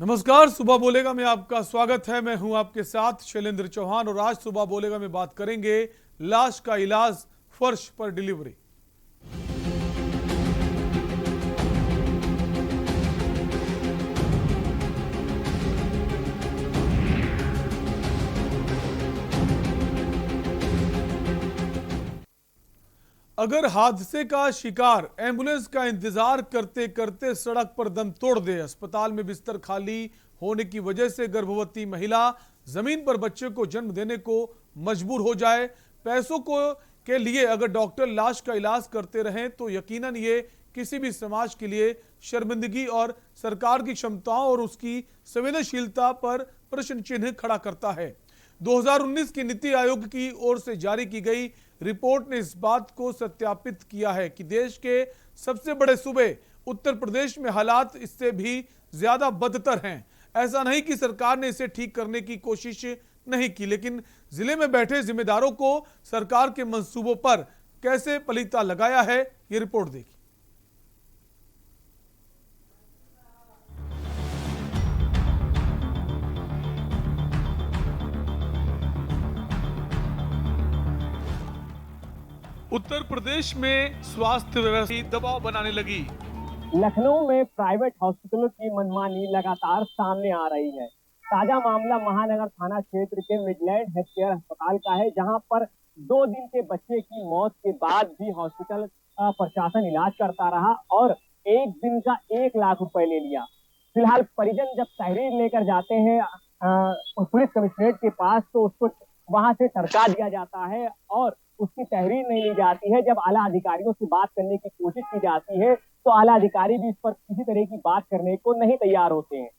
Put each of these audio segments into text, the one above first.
नमस्कार, सुबह बोलेगा में आपका स्वागत है। मैं हूं आपके साथ शैलेंद्र चौहान और आज सुबह बोलेगा में बात करेंगे लाश का इलाज, फर्श पर डिलीवरी। अगर हादसे का शिकार एम्बुलेंस का इंतजार करते करते सड़क पर दम तोड़ दे, अस्पताल में बिस्तर खाली होने की वजह से गर्भवती महिला जमीन पर बच्चे को जन्म देने को मजबूर हो जाए, पैसों को के लिए अगर डॉक्टर लाश का इलाज करते रहें तो यकीनन ये किसी भी समाज के लिए शर्मिंदगी और सरकार की क्षमताओं और उसकी संवेदनशीलता पर प्रश्न चिन्ह खड़ा करता है। 2019 की नीति आयोग की ओर से जारी की गई रिपोर्ट ने इस बात को सत्यापित किया है कि देश के सबसे बड़े सूबे उत्तर प्रदेश में हालात इससे भी ज्यादा बदतर हैं। ऐसा नहीं कि सरकार ने इसे ठीक करने की कोशिश नहीं की, लेकिन जिले में बैठे जिम्मेदारों को सरकार के मंसूबों पर कैसे पलीता लगाया है, ये रिपोर्ट देखिए। उत्तर प्रदेश में स्वास्थ्य व्यवस्था दबाव बनाने लगी। लखनऊ में प्राइवेट हॉस्पिटलों की मनमानी लगातार सामने आ रही है। ताजा मामला महानगर थाना क्षेत्र के मिडलैंड हेल्थ केयर अस्पताल का है, जहां पर 2 दिन के बच्चे की मौत के बाद भी हॉस्पिटल प्रशासन इलाज करता रहा और एक दिन का 1 लाख रुपए ले लिया। फिलहाल परिजन जब तहरीर लेकर जाते हैं पुलिस कमिश्नरेट के पास, तो उसको वहां से टरका दिया जाता है और उसकी तहरीर नहीं ली जाती है। जब आला अधिकारियों से बात करने की कोशिश की जाती है तो आला अधिकारी भी इस पर किसी तरह की बात करने को नहीं तैयार होते हैं।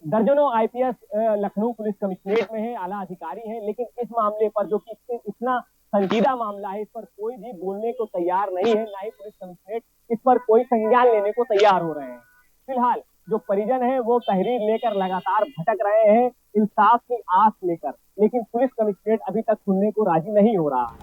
दर्जनों आईपीएस लखनऊ पुलिस कमिश्नरेट में है, आला अधिकारी हैं, लेकिन इस मामले पर जो कि इतना संजीदा मामला है, इस पर कोई भी बोलने को तैयार नहीं है। ना ही पुलिस कमिश्नरेट इस पर कोई संज्ञान लेने को तैयार हो रहे हैं। फिलहाल जो परिजन है वो तहरीर लेकर लगातार भटक रहे हैं इंसाफ की आस लेकर, लेकिन पुलिस कमिश्नरेट अभी तक सुनने को राजी नहीं हो रहा।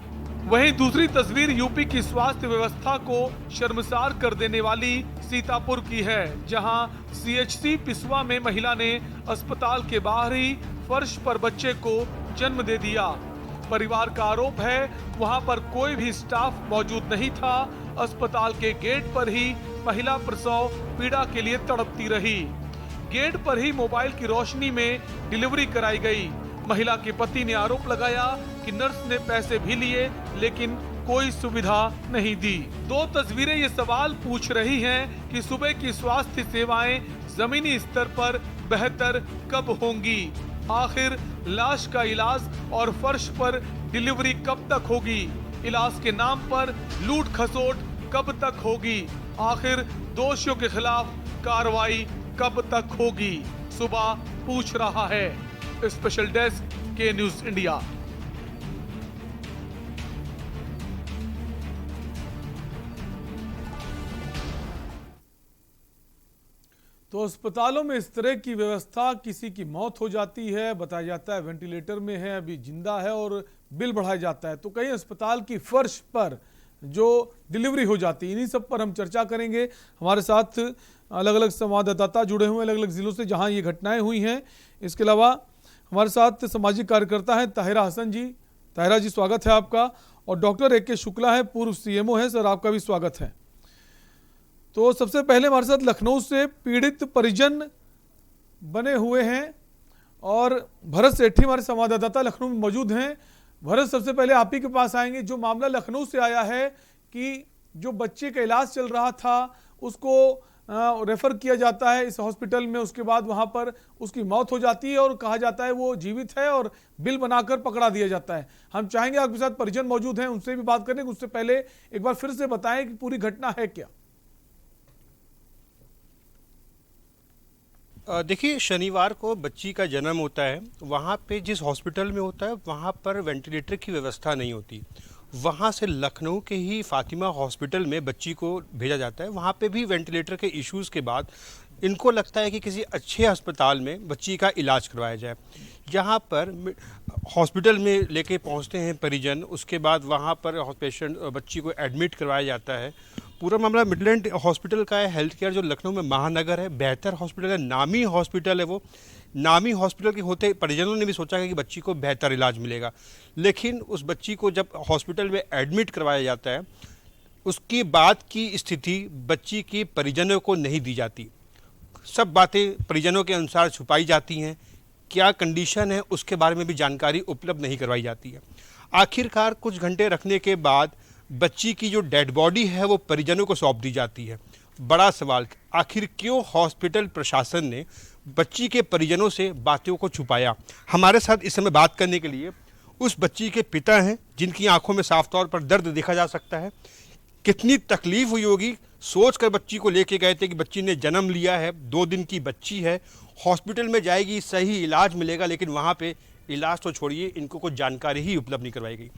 वहीं दूसरी तस्वीर यूपी की स्वास्थ्य व्यवस्था को शर्मसार कर देने वाली सीतापुर की है, जहां सीएचसी पिसवा में महिला ने अस्पताल के बाहर ही फर्श पर बच्चे को जन्म दे दिया। परिवार का आरोप है वहां पर कोई भी स्टाफ मौजूद नहीं था। अस्पताल के गेट पर ही महिला प्रसव पीड़ा के लिए तड़पती रही। गेट पर ही मोबाइल की रोशनी में डिलीवरी कराई गई। महिला के पति ने आरोप लगाया कि नर्स ने पैसे भी लिए लेकिन कोई सुविधा नहीं दी। 2 तस्वीरें ये सवाल पूछ रही हैं कि सुबह की स्वास्थ्य सेवाएं जमीनी स्तर पर बेहतर कब होंगी। आखिर लाश का इलाज और फर्श पर डिलीवरी कब तक होगी। इलाज के नाम पर लूट खसोट कब तक होगी। आखिर दोषियों के खिलाफ कार्रवाई कब तक होगी। सुबह पूछ रहा है। स्पेशल डेस्क के न्यूज इंडिया। तो अस्पतालों में इस तरह की व्यवस्था, किसी की मौत हो जाती है, बताया जाता है वेंटिलेटर में है, अभी जिंदा है और बिल बढ़ाया जाता है, तो कहीं अस्पताल की फर्श पर जो डिलीवरी हो जाती है, इन्हीं सब पर हम चर्चा करेंगे। हमारे साथ अलग अलग संवाददाता जुड़े हुए अलग अलग जिलों से जहां ये घटनाएं हुई हैं। इसके अलावा हमारे साथ सामाजिक कार्यकर्ता हैं ताहिरा हसन जी। ताहिरा जी, स्वागत है आपका। और डॉक्टर ए.के. शुक्ला है, पूर्व सीएमओ है, सर आपका भी स्वागत है। तो सबसे पहले हमारे साथ लखनऊ से पीड़ित परिजन बने हुए हैं और भरत सेठी हमारे संवाददाता लखनऊ में मौजूद हैं। भरत, सबसे पहले आप ही के पास आएंगे। जो मामला लखनऊ से आया है कि जो बच्चे का इलाज चल रहा था उसको रेफर किया जाता है इस हॉस्पिटल में, उसके बाद वहां पर उसकी मौत हो जाती है और कहा जाता है वो जीवित है और बिल बनाकर पकड़ा दिया जाता है। हम चाहेंगे आपके साथ परिजन मौजूद हैं, उनसे भी बात करने, उससे पहले एक बार फिर से बताएं कि पूरी घटना है क्या। देखिए, शनिवार को बच्ची का जन्म होता है। वहाँ पे जिस हॉस्पिटल में होता है वहाँ पर वेंटिलेटर की व्यवस्था नहीं होती। वहाँ से लखनऊ के ही फातिमा हॉस्पिटल में बच्ची को भेजा जाता है। वहाँ पे भी वेंटिलेटर के इश्यूज़ के बाद इनको लगता है कि किसी अच्छे अस्पताल में बच्ची का इलाज करवाया जाए। यहाँ पर हॉस्पिटल में लेके पहुँचते हैं परिजन, उसके बाद वहाँ पर पेशेंट बच्ची को एडमिट करवाया जाता है। पूरा मामला मिडलैंड हॉस्पिटल का है। हेल्थ केयर जो लखनऊ में महानगर है, बेहतर हॉस्पिटल है, नामी हॉस्पिटल है। वो नामी हॉस्पिटल के होते परिजनों ने भी सोचा कि बच्ची को बेहतर इलाज मिलेगा, लेकिन उस बच्ची को जब हॉस्पिटल में एडमिट करवाया जाता है, उसके बाद की स्थिति बच्ची के परिजनों को नहीं दी जाती। सब बातें परिजनों के अनुसार छुपाई जाती हैं। क्या कंडीशन है उसके बारे में भी जानकारी उपलब्ध नहीं करवाई जाती है। आखिरकार कुछ घंटे रखने के बाद बच्ची की जो डेड बॉडी है वो परिजनों को सौंप दी जाती है। बड़ा सवाल, आखिर क्यों हॉस्पिटल प्रशासन ने बच्ची के परिजनों से बातों को छुपाया? हमारे साथ इस समय बात करने के लिए उस बच्ची के पिता हैं, जिनकी आंखों में साफ तौर पर दर्द देखा जा सकता है। कितनी तकलीफ हुई होगी, सोच कर बच्ची को लेके गए थे कि बच्ची ने जन्म लिया है, 2 दिन की बच्ची है, हॉस्पिटल में जाएगी, सही इलाज मिलेगा, लेकिन वहाँ पे इलाज तो छोड़िए, इनको कुछ जानकारी ही उपलब्ध नहीं करवाई गई।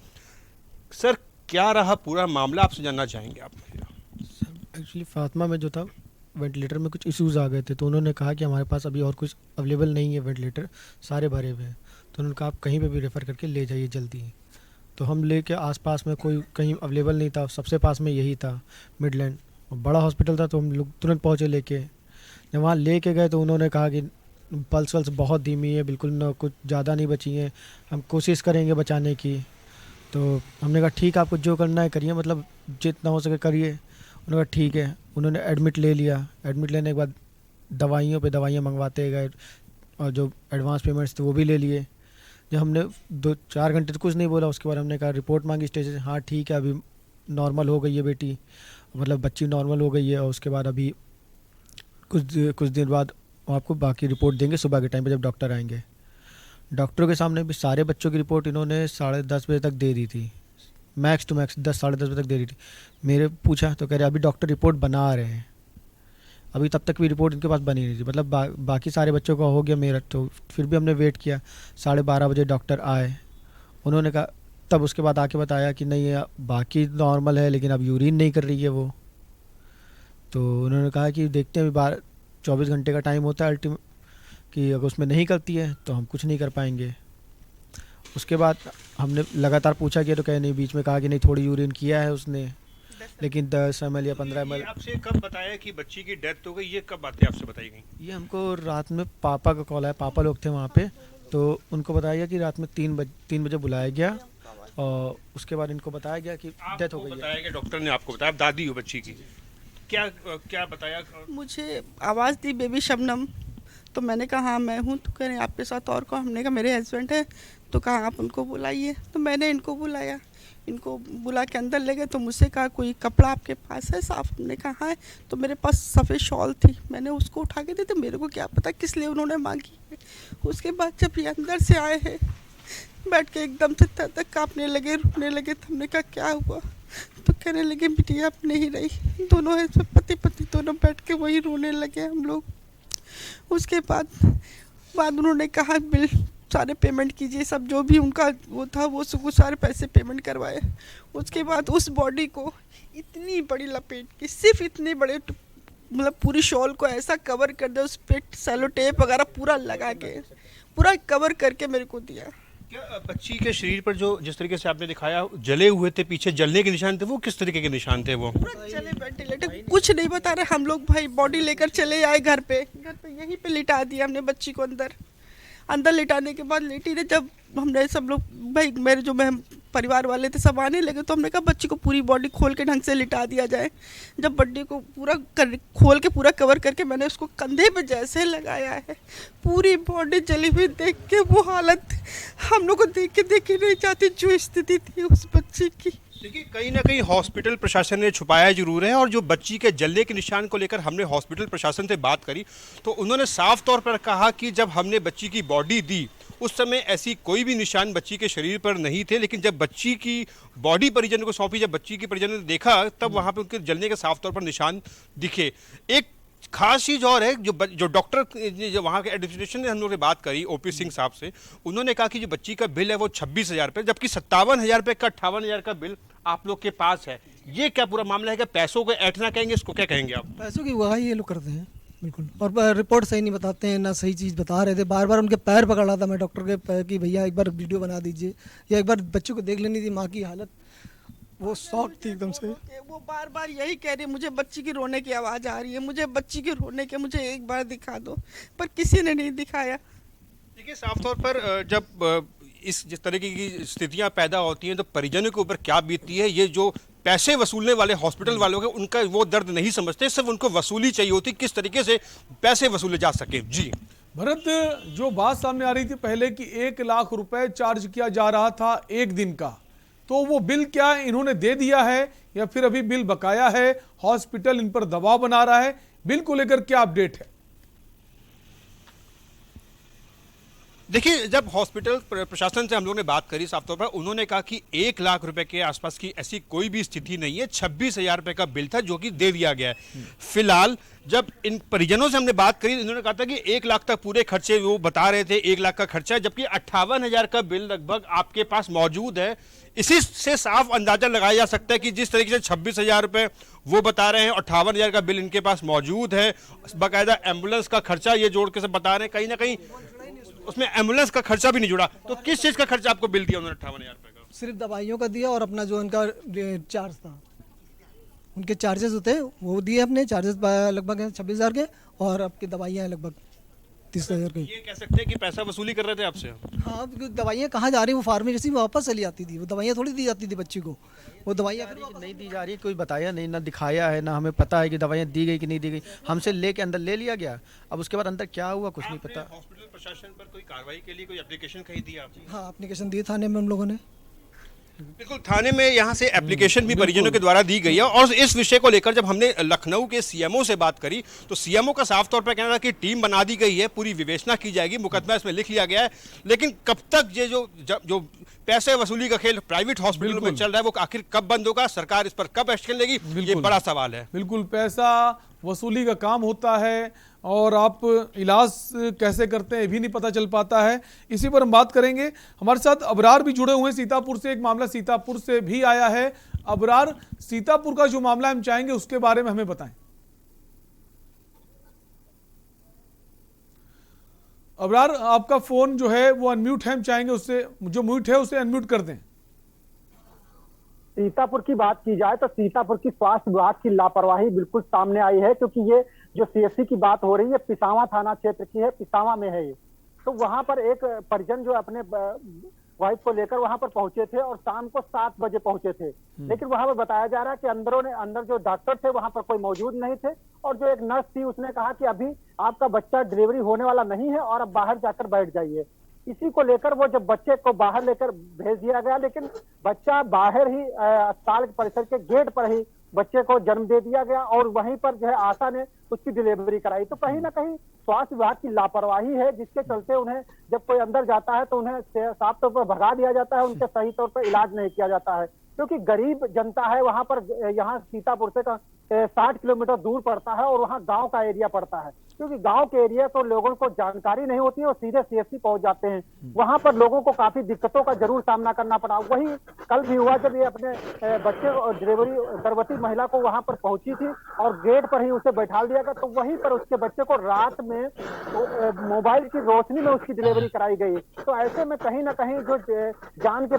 सर, क्या रहा पूरा मामला, आपसे जानना चाहेंगे आप? एक्चुअली फातिमा में जो था वेंटिलेटर में कुछ इश्यूज़ आ गए थे, तो उन्होंने कहा कि हमारे पास अभी और कुछ अवेलेबल नहीं है, वेंटिलेटर सारे भरे हुए हैं। तो उन्होंने कहा आप कहीं पे भी रेफ़र करके ले जाइए जल्दी। तो हम लेके आसपास में कोई कहीं अवेलेबल नहीं था, सबसे पास में यही था मिडलैंड, बड़ा हॉस्पिटल था, तो हम लोग तुरंत पहुँचे लेके। जब वहाँ लेके गए तो उन्होंने कहा कि पल्स वल्स बहुत धीमी है, बिल्कुल ना कुछ ज़्यादा नहीं बची है, हम कोशिश करेंगे बचाने की। तो हमने कहा ठीक है, आपको जो करना है करिए, मतलब जितना हो सके करिए। उन्होंने कहा ठीक है। उन्होंने एडमिट ले लिया। एडमिट लेने के बाद दवाइयों पे दवाइयाँ मंगवाते गए, और जो एडवांस पेमेंट्स थे वो भी ले लिए। जब हमने 2-4 घंटे तो कुछ नहीं बोला, उसके बाद हमने कहा रिपोर्ट मांगी स्टेज से, हाँ ठीक है अभी नॉर्मल हो गई है बेटी, मतलब बच्ची नॉर्मल हो गई है। और उसके बाद अभी कुछ दिन बाद आपको बाकी रिपोर्ट देंगे सुबह के टाइम पे जब डॉक्टर आएंगे। डॉक्टरों के सामने भी सारे बच्चों की रिपोर्ट इन्होंने 10:30 बजे तक दे दी थी, मैक्स टू मैक्स 10-10:30 बजे तक दे दी थी। मेरे पूछा तो कह रहे अभी डॉक्टर रिपोर्ट बना रहे हैं, अभी तब तक भी रिपोर्ट इनके पास बनी नहीं थी। मतलब बाकी सारे बच्चों का हो गया, मेरा तो फिर भी हमने वेट किया। 12:30 बजे डॉक्टर आए, उन्होंने कहा, तब उसके बाद आके बताया कि नहीं ये बाकी नॉर्मल है, लेकिन अब यूरिन नहीं कर रही है वो। तो उन्होंने कहा कि देखते हैं, अभी 24 घंटे का टाइम होता है अल्टीमेट, कि अगर उसमें नहीं करती है तो हम कुछ नहीं कर पाएंगे। उसके बाद हमने लगातार पूछा कि तो कहे नहीं, बीच में कहा कि नहीं थोड़ी यूरिन किया है उसने, लेकिन 10 ml या 15 ml। आपसे कब बताया कि बच्ची की डेथ हो गई, ये कब बातें आपसे बताई गई? ये हमको रात में पापा का कॉल आया, पापा लोग थे वहाँ पे, तो उनको बताया गया कि रात में 3 बजे बुलाया गया, और उसके बाद इनको बताया गया कि डेथ हो गई है। बताया गया, डॉक्टर ने आपको बताया, आप दादी हो बच्ची की, क्या बताया? मुझे आवाज़ दी बेबी शबनम, तो मैंने कहा हाँ मैं हूँ। तो कह रहे आपके साथ और कौन? हमने कहा मेरे हस्बैंड है। तो कहा आप उनको बुलाइए। तो मैंने इनको बुलाया, इनको बुला के अंदर ले गए। तो मुझसे कहा कोई कपड़ा आपके पास है साफ? हमने कहा हाँ है। तो मेरे पास सफ़ेद शॉल थी, मैंने उसको उठा के दी। तो मेरे को क्या पता किस लिए उन्होंने मांगी है। उसके बाद जब ये अंदर से आए हैं, बैठ के एकदम से थर काँपने लगे, रुकने लगे। तो हमने कहा क्या हुआ? तो कहने लगे बिटिया अब नहीं रही। दोनों है पति पति दोनों बैठ के वही रोने लगे हम लोग। उसके बाद उन्होंने कहा बिल सारे पेमेंट कीजिए, सब जो भी उनका वो था वो सारे पैसे पेमेंट करवाए। उसके बाद उस बॉडी को इतनी बड़ी लपेट की, सिर्फ इतने बड़े मतलब पूरी शॉल को ऐसा कवर कर दे, उस पर सेलो टेप वगैरह पूरा लगा के पूरा कवर करके मेरे को दिया। क्या बच्ची के शरीर पर जो जिस तरीके से आपने दिखाया जले हुए थे, पीछे जलने के निशान थे, वो किस तरीके के निशान थे? वो पूरा चले वेंटिलेटर, कुछ नहीं बता रहे हम लोग। भाई बॉडी लेकर चले आए घर पे यहीं पे लिटा दिया हमने बच्ची को। अंदर लिटाने के बाद लेटी रहे। जब हमने सब लोग भाई मेरे जो परिवार वाले थे सब आने लगे, तो हमने कहा बच्ची को पूरी बॉडी खोल के ढंग से लिटा दिया जाए। जब बॉडी को पूरा खोल के पूरा कवर करके मैंने उसको कंधे पे जैसे लगाया है, पूरी बॉडी जली हुई देख के वो हालत हम लोग को देख के नहीं जाती जो स्थिति थी उस बच्ची की। देखिए, कहीं ना कहीं हॉस्पिटल प्रशासन ने छुपाया जरूर है। और जो बच्ची के जलने के निशान को लेकर हमने हॉस्पिटल प्रशासन से बात करी, तो उन्होंने साफ तौर पर कहा कि जब हमने बच्ची की बॉडी दी उस समय ऐसी कोई भी निशान बच्ची के शरीर पर नहीं थे, लेकिन जब बच्ची की बॉडी परिजनों को सौंपी, जब बच्ची के परिजनों ने देखा, तब वहाँ पे उनके जलने के साफ तौर पर निशान दिखे। एक खास चीज़ और है, जो डॉक्टर जो वहाँ के एडमिनिस्ट्रेशन ने हम लोग से बात करी, ओपी सिंह साहब से, उन्होंने कहा कि जो बच्ची का बिल है वो 26,000 रुपये, जबकि 57,000 रुपये का 58,000 का बिल आप लोग के पास है। ये क्या पूरा मामला है? कि पैसों को ऐठना कहेंगे, इसको क्या कहेंगे आप? पैसों की उगाही ये लोग करते हैं बिल्कुल, और रिपोर्ट सही नहीं बताते हैं, ना सही चीज़ बता रहे थे। बार बार उनके पैर पकड़ रहा था मैं डॉक्टर के पैर कि भैया एक बार वीडियो बना दीजिए, या एक बार बच्चे को देख लेनी थी, माँ की हालत वो शॉक थी एकदम से। वो बार बार यही कह रही है, मुझे बच्ची की रोने की आवाज़ आ रही है, मुझे बच्ची की रोने की, मुझे एक बार दिखा दो, पर किसी ने नहीं दिखाया। देखिए, साफ तौर पर जब जिस तरीके की स्थितियां पैदा होती हैं तो परिजनों के ऊपर क्या बीतती है, ये जो पैसे वसूलने वाले हॉस्पिटल वालों के, उनका वो दर्द नहीं समझते, सिर्फ उनको वसूली चाहिए होती, किस तरीके से पैसे वसूले जा सके। जी भरत, जो बात सामने आ रही थी पहले कि 1 लाख रुपए चार्ज किया जा रहा था एक दिन का, तो वो बिल क्या इन्होंने दे दिया है या फिर अभी बिल बकाया है? हॉस्पिटल इन पर दबाव बना रहा है, बिल को लेकर क्या अपडेट है? देखिए, जब हॉस्पिटल प्रशासन से हम लोग ने बात करी, साफ तौर पर उन्होंने कहा कि 1 लाख रुपए के आसपास की ऐसी कोई भी स्थिति नहीं है, 26,000 रुपए का बिल था जो कि दे दिया गया है। फिलहाल जब इन परिजनों से हमने बात करी, इन्होंने कहा था कि 1 लाख तक पूरे खर्चे, वो बता रहे थे 1 लाख का खर्चा है, जबकि 58,000 का बिल लगभग आपके पास मौजूद है। इसी से साफ अंदाजा लगाया जा सकता है कि जिस तरीके से 26,000 रुपए वो बता रहे हैं, 58,000 का बिल इनके पास मौजूद है, बाकायदा एम्बुलेंस का खर्चा ये जोड़ के सब बता रहे हैं, कहीं ना कहीं उसमें एम्बुलेंस का खर्चा भी नहीं जुड़ा। तो किस चीज का खर्चा आपको बिल दिया उन्होंने 58,000 रुपए का? सिर्फ दवाइयों का दिया और अपना जो उनका चार्ज था, उनके चार्जेस होते हैं वो दिए, अपने चार्जेस लगभग 26,000 के, और आपकी दवाइयाँ हैं लगभग 30,000 की। ये कह सकते हैं कि पैसा वसूली कर रहे थे आपसे? हाँ, क्योंकि दवाइयाँ कहाँ जा रही हैं, वो फार्मेसी में वापस चली आती थी, वो दवाइयाँ थोड़ी दी जाती थी बच्ची को, वो दवाइयाँ फिर नहीं दी जा रही, कोई बताया नहीं, ना दिखाया है, ना हमें पता है कि दवाइयाँ दी गई कि नहीं दी गई। हमसे लेके अंदर ले लिया गया, अब उसके बाद अंदर क्या हुआ कुछ नहीं पता। हॉस्पिटल प्रशासन पर कोई कार्रवाई के लिए कोई एप्लीकेशन कहीं दी आपने? हाँ, एप्लीकेशन दिए थाने में हम लोगों ने। बिल्कुल, थाने में यहाँ से एप्लीकेशन भी परिजनों के द्वारा दी गई है। और इस विषय को लेकर जब हमने लखनऊ के सीएमओ से बात करी, तो सीएमओ का साफ तौर पर कहना था कि टीम बना दी गई है, पूरी विवेचना की जाएगी, मुकदमा इसमें लिख लिया गया है, लेकिन कब तक ये जो पैसे वसूली का खेल प्राइवेट हॉस्पिटल में चल रहा है, वो आखिर कब बंद होगा, सरकार इस पर कब एक्शन लेगी, ये बड़ा सवाल है। बिल्कुल, पैसा वसूली का काम होता है और आप इलाज कैसे करते हैं ये भी नहीं पता चल पाता है। इसी पर हम बात करेंगे। हमारे साथ अबरार भी जुड़े हुए हैं सीतापुर से, एक मामला सीतापुर से भी आया है। अबरार, सीतापुर का जो मामला हम चाहेंगे उसके बारे में हमें बताएं। अबरार, आपका फोन जो है वो अनम्यूट है, हम चाहेंगे उससे, जो म्यूट है उसे अनम्यूट कर दें। सीतापुर की बात की जाए तो सीतापुर की स्वास्थ्य विभाग की लापरवाही बिल्कुल सामने आई है, क्योंकि ये जो सीएससी की बात हो रही है पिसावा थाना क्षेत्र की है, पिसावा में है ये। तो वहां पर एक परिजन जो अपने वाइफ को लेकर वहां पर पहुंचे थे और शाम को 7 बजे पहुंचे थे, लेकिन वहां पर बताया जा रहा है कि अंदर जो डॉक्टर थे वहां पर कोई मौजूद नहीं थे, और जो एक नर्स थी उसने कहा कि अभी आपका बच्चा डिलीवरी होने वाला नहीं है और अब बाहर जाकर बैठ जाइए। इसी को लेकर वो जब बच्चे को बाहर लेकर भेज दिया गया, लेकिन बच्चा बाहर ही अस्पताल परिसर के गेट पर ही बच्चे को जन्म दे दिया गया और वहीं पर जो है आशा ने उसकी डिलीवरी कराई। तो कहीं ना कहीं स्वास्थ्य विभाग की लापरवाही है, जिसके चलते उन्हें जब कोई अंदर जाता है तो उन्हें साफ तौर पर भगा दिया जाता है, उनके सही तौर पर इलाज नहीं किया जाता है, क्योंकि गरीब जनता है वहां पर। यहाँ सीतापुर से 60 किलोमीटर दूर पड़ता है और वहाँ गांव का एरिया पड़ता है, क्योंकि गांव के एरिया तो लोगों को जानकारी नहीं होती है और सीधे सीएससी पहुंच जाते हैं। वहां पर लोगों को काफी दिक्कतों का जरूर सामना करना पड़ा। वही कल भी हुआ जब ये अपने बच्चे और डिलीवरी गर्भवती महिला को वहां पर पहुंची थी और गेट पर ही उसे बैठा दिया गया, तो वहीं पर उसके बच्चे को रात में मोबाइल की रोशनी में उसकी डिलीवरी कराई गई। तो ऐसे में कहीं ना कहीं जो जान के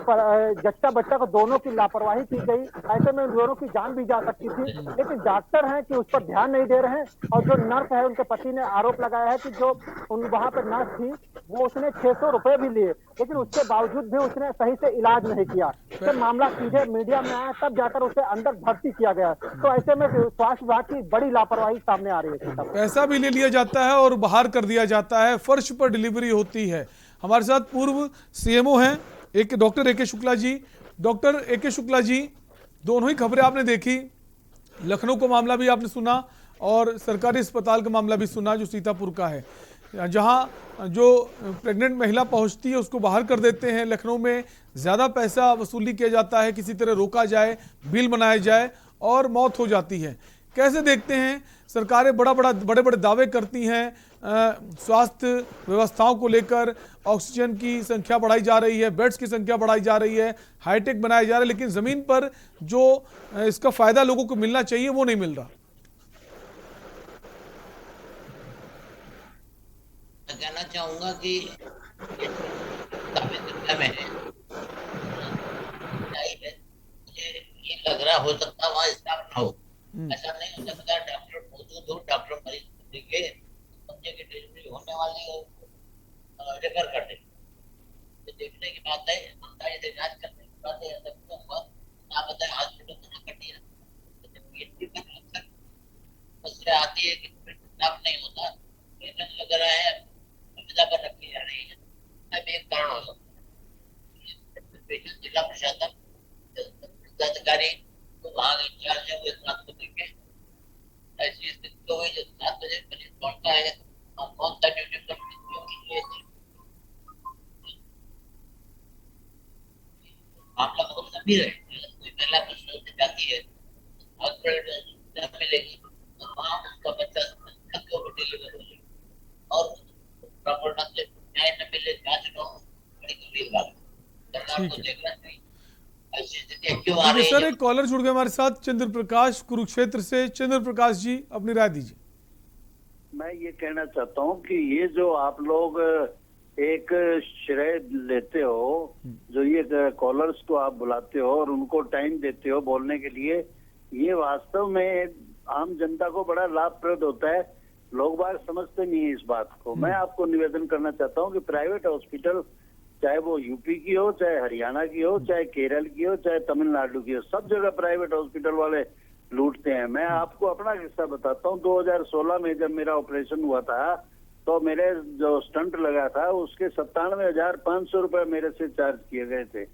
जच्चा बच्चा को दोनों की लापरवाही की गई, ऐसे में दोनों की जान भी जा सकती थी, लेकिन डॉक्टर हैं कि उस पर ध्यान नहीं दे रहे हैं। और जो नर्स है उनके पति ने आरोप लगाया है कि जो वहां पर नर्स थी वो उसने 600 रुपए भी लिए, लेकिन उसके बावजूद भी उसने सही से इलाज नहीं किया। तो मामला सीधे मीडिया में आया, तब जाकर उसे अंदर भर्ती किया गया। तो ऐसे में स्वास्थ्य विभाग की बड़ी लापरवाही सामने आ रही है। पैसा भी ले लिया जाता है और बाहर कर दिया जाता है, फर्श पर डिलीवरी होती है। हमारे साथ पूर्व सीएमओ हैं एक doctor A K. Shukla ji. Doctor A K. Shukla ji, दोनों ही खबरें आपने देखी, लखनऊ का मामला भी आपने सुना और सरकारी अस्पताल का मामला भी सुना जो सीतापुर का है, जहां जो प्रेग्नेंट महिला पहुंचती है उसको बाहर कर देते हैं। लखनऊ में ज़्यादा पैसा वसूली किया जाता है, किसी तरह रोका जाए, बिल बनाया जाए और मौत हो जाती है। कैसे देखते हैं, सरकारें बड़े बड़े दावे करती हैं, स्वास्थ्य व्यवस्थाओं को लेकर ऑक्सीजन की संख्या बढ़ाई जा रही है, बेड्स की संख्या बढ़ाई जा रही है, हाईटेक बनाया जा रहा है, लेकिन ज़मीन पर जो इसका फ़ायदा लोगों को मिलना चाहिए वो नहीं मिल रहा। मैं कहना चाहूंगा कि में है ये लग रहा हो सकता है वहाँ स्टाफ ना हो। ऐसा नहीं हो सकता डॉक्टर मौजूद हो, डॉक्टर मरीज को देखे, बच्चे की डिलीवरी होने वाली हो, रेफर कर दे। तो देखने की बात है, अंदाजे से जांच करने की बात है। ऐसा क्यों हुआ ना बताए, हॉस्पिटल मना कर दिया। समस्या आती है कि स्टाफ नहीं होता, पेशेंट लग रहा है, सुविधा पर रखी जा रही है, अब एक कारण हो सकता है। पेशेंट जिला प्रशासन अधिकारी तो वहाँ इंचार्ज है, वो इस बात को देखे। ऐसी स्थिति तो हुई जो 7 बजे मरीज पहुंचता है और कौन सा ड्यूटी पर मामला बहुत गंभीर है। कोई महिला प्रश्न जाती है, हॉस्पिटल मिलेगी, वहाँ उसका बच्चा डिलीवर हो जाए और प्रॉपर ढंग से न्याय न मिले, जांच न हो, बड़ी गंभीर बात है। सरकार को देखना चाहिए ऐसी स्थिति क्यों आ रही सर है। एक कॉलर जुड़ गए हमारे साथ, चंद्र प्रकाश कुरुक्षेत्र से। चंद्र प्रकाश जी अपनी राय दीजिए। मैं ये कहना चाहता हूँ कि ये जो आप लोग एक श्रेय लेते हो, जो ये कॉलर्स को आप बुलाते हो और उनको टाइम देते हो बोलने के लिए, ये वास्तव में आम जनता को बड़ा लाभप्रद होता है। लोग बाग समझते नहीं है इस बात को। मैं आपको निवेदन करना चाहता हूँ कि प्राइवेट हॉस्पिटल, चाहे वो यूपी की हो, चाहे हरियाणा की हो, चाहे केरल की हो, चाहे तमिलनाडु की हो, सब जगह प्राइवेट हॉस्पिटल वाले लूटते हैं। मैं आपको अपना किस्सा बताता हूँ। 2016 में जब मेरा ऑपरेशन हुआ था तो मेरे जो स्टंट लगा था उसके 97,500 रुपए मेरे से चार्ज किए गए थे।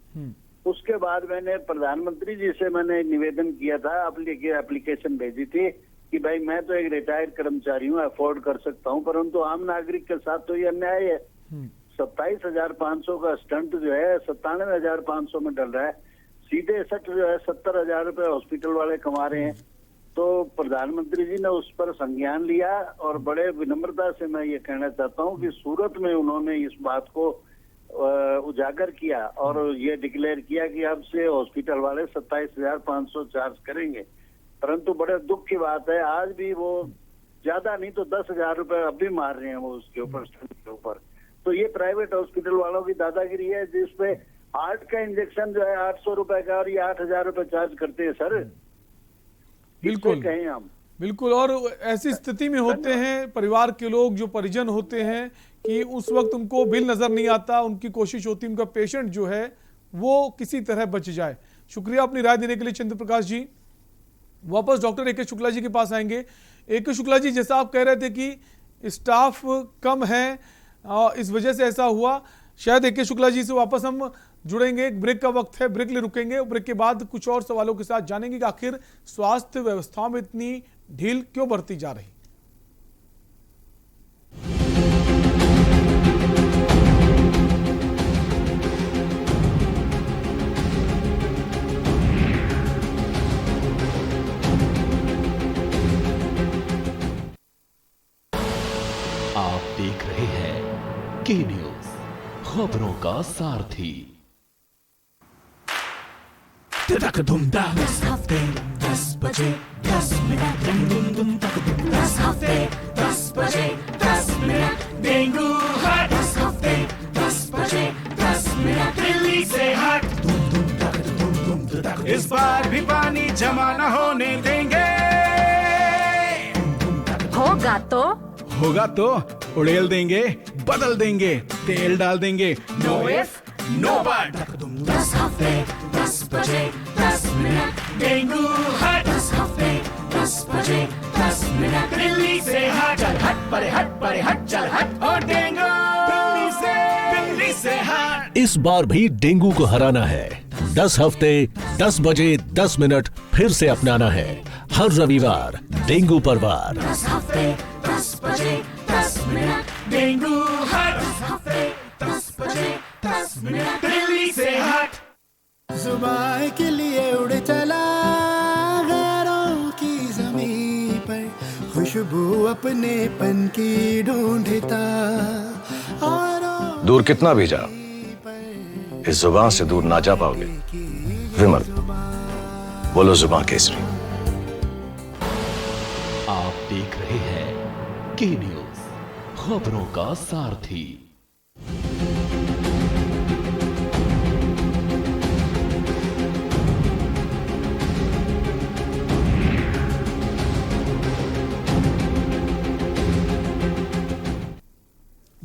उसके बाद मैंने प्रधानमंत्री जी से मैंने निवेदन किया था, एप्लीकेशन भेजी थी कि भाई मैं तो एक रिटायर्ड कर्मचारी हूँ, अफोर्ड कर सकता हूँ, परंतु आम नागरिक के साथ तो ये अन्याय है। 27,500 का स्टंट जो है 97,500 में डल रहा है। सीधे सट जो है 70,000 रुपए हॉस्पिटल वाले कमा रहे हैं। तो प्रधानमंत्री जी ने उस पर संज्ञान लिया और बड़े विनम्रता से मैं ये कहना चाहता हूँ कि सूरत में उन्होंने इस बात को उजागर किया और ये डिक्लेयर किया कि अब से हॉस्पिटल वाले 27,500 चार्ज करेंगे। परंतु बड़े दुख की बात है, आज भी वो ज्यादा नहीं तो 10,000 रुपए अब भी मार रहे हैं वो उसके ऊपर, स्टंट के ऊपर। तो ये प्राइवेट हॉस्पिटल वालों की दादागिरी है, जिसपे हार्ट का इंजेक्शन जो है 800 रुपए का और ये 8,000 रुपए चार्ज करते हैं। सर बिल्कुल कहें हम बिल्कुल। और ऐसी स्थिति में होते हैं परिवार के लोग, जो परिजन होते हैं, कि उस वक्त उनको बिल नजर नहीं आता, उनकी कोशिश होती है उनका पेशेंट जो है वो किसी तरह बच जाए। शुक्रिया अपनी राय देने के लिए चंद्र प्रकाश जी। वापस डॉक्टर ए.के. शुक्ला जी के पास आएंगे। ए.के. शुक्ला जी, जैसा आप कह रहे थे कि स्टाफ कम है, इस वजह से ऐसा हुआ, शायद ए.के. शुक्ला जी से वापस हम जुड़ेंगे। एक ब्रेक का वक्त है, ब्रेक ले रुकेंगे। ब्रेक के बाद कुछ और सवालों के साथ जानेंगे कि आखिर स्वास्थ्य व्यवस्था में इतनी ढील क्यों बरती जा रही। आप देख रहे हैं के न्यूज, खबरों का सारथी। दस हफ्ते 10 बजे 10 मिनट, 10 हफ्ते 10 बजे 10 मिनट, डेंगू हट 10 हफ्ते 10 बजे 10 मिनट, दिल्ली से हट। इस बार भी पानी जमा न होने देंगे। होगा तो उड़ेल देंगे, बदल देंगे, तेल डाल देंगे, नो इफ नो बट। 10 हफ्ते 10 बजे 10 मिनट, डेंगू हट 10 हफ्ते 10 बजे 10 मिनट, दिल्ली से हट। चल हट परे हट चल हट, और डेंगू दिल्ली से हट। इस बार भी डेंगू को हराना है। 10 हफ्ते 10 बजे 10 मिनट फिर से अपनाना है। हर रविवार डेंगू पर वार। 10 हफ्ते 10 बजे 10 मिनट, डेंगू हट 10 हफ्ते 10 बजे 10 मिनट, दिल्ली से हट। जुबान के लिए उड़ चला गैरों की ज़मीं पर, खुशबू अपने पन की ढूंढता। दूर कितना भी जा, इस जुबान से दूर ना जा पाओगे। विमल, बोलो जुबान केसरी। आप देख रहे हैं के न्यूज, खबरों का सारथी।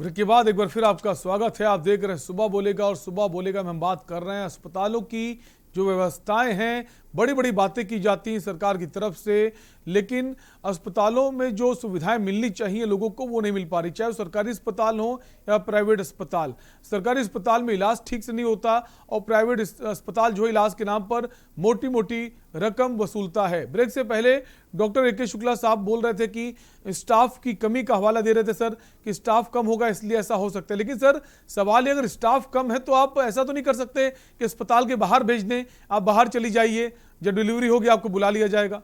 ब्रेक के बाद एक बार फिर आपका स्वागत है। आप देख रहे हैं सुबह बोलेगा और सुबह बोलेगा में हम बात कर रहे हैं अस्पतालों की जो व्यवस्थाएं हैं। बड़ी बड़ी बातें की जाती हैं सरकार की तरफ से, लेकिन अस्पतालों में जो सुविधाएं मिलनी चाहिए लोगों को वो नहीं मिल पा रही, चाहे वो सरकारी अस्पताल हो या प्राइवेट अस्पताल। सरकारी अस्पताल में इलाज ठीक से नहीं होता और प्राइवेट अस्पताल जो इलाज के नाम पर मोटी मोटी रकम वसूलता है। ब्रेक से पहले डॉक्टर ए के शुक्ला साहब बोल रहे थे कि स्टाफ की कमी का हवाला दे रहे थे सर, कि स्टाफ कम होगा इसलिए ऐसा हो सकता है। लेकिन सर सवाल है, अगर स्टाफ कम है तो आप ऐसा तो नहीं कर सकते कि अस्पताल के बाहर भेज दें, आप बाहर चली जाइए, जब डिलीवरी होगी आपको बुला लिया जाएगा।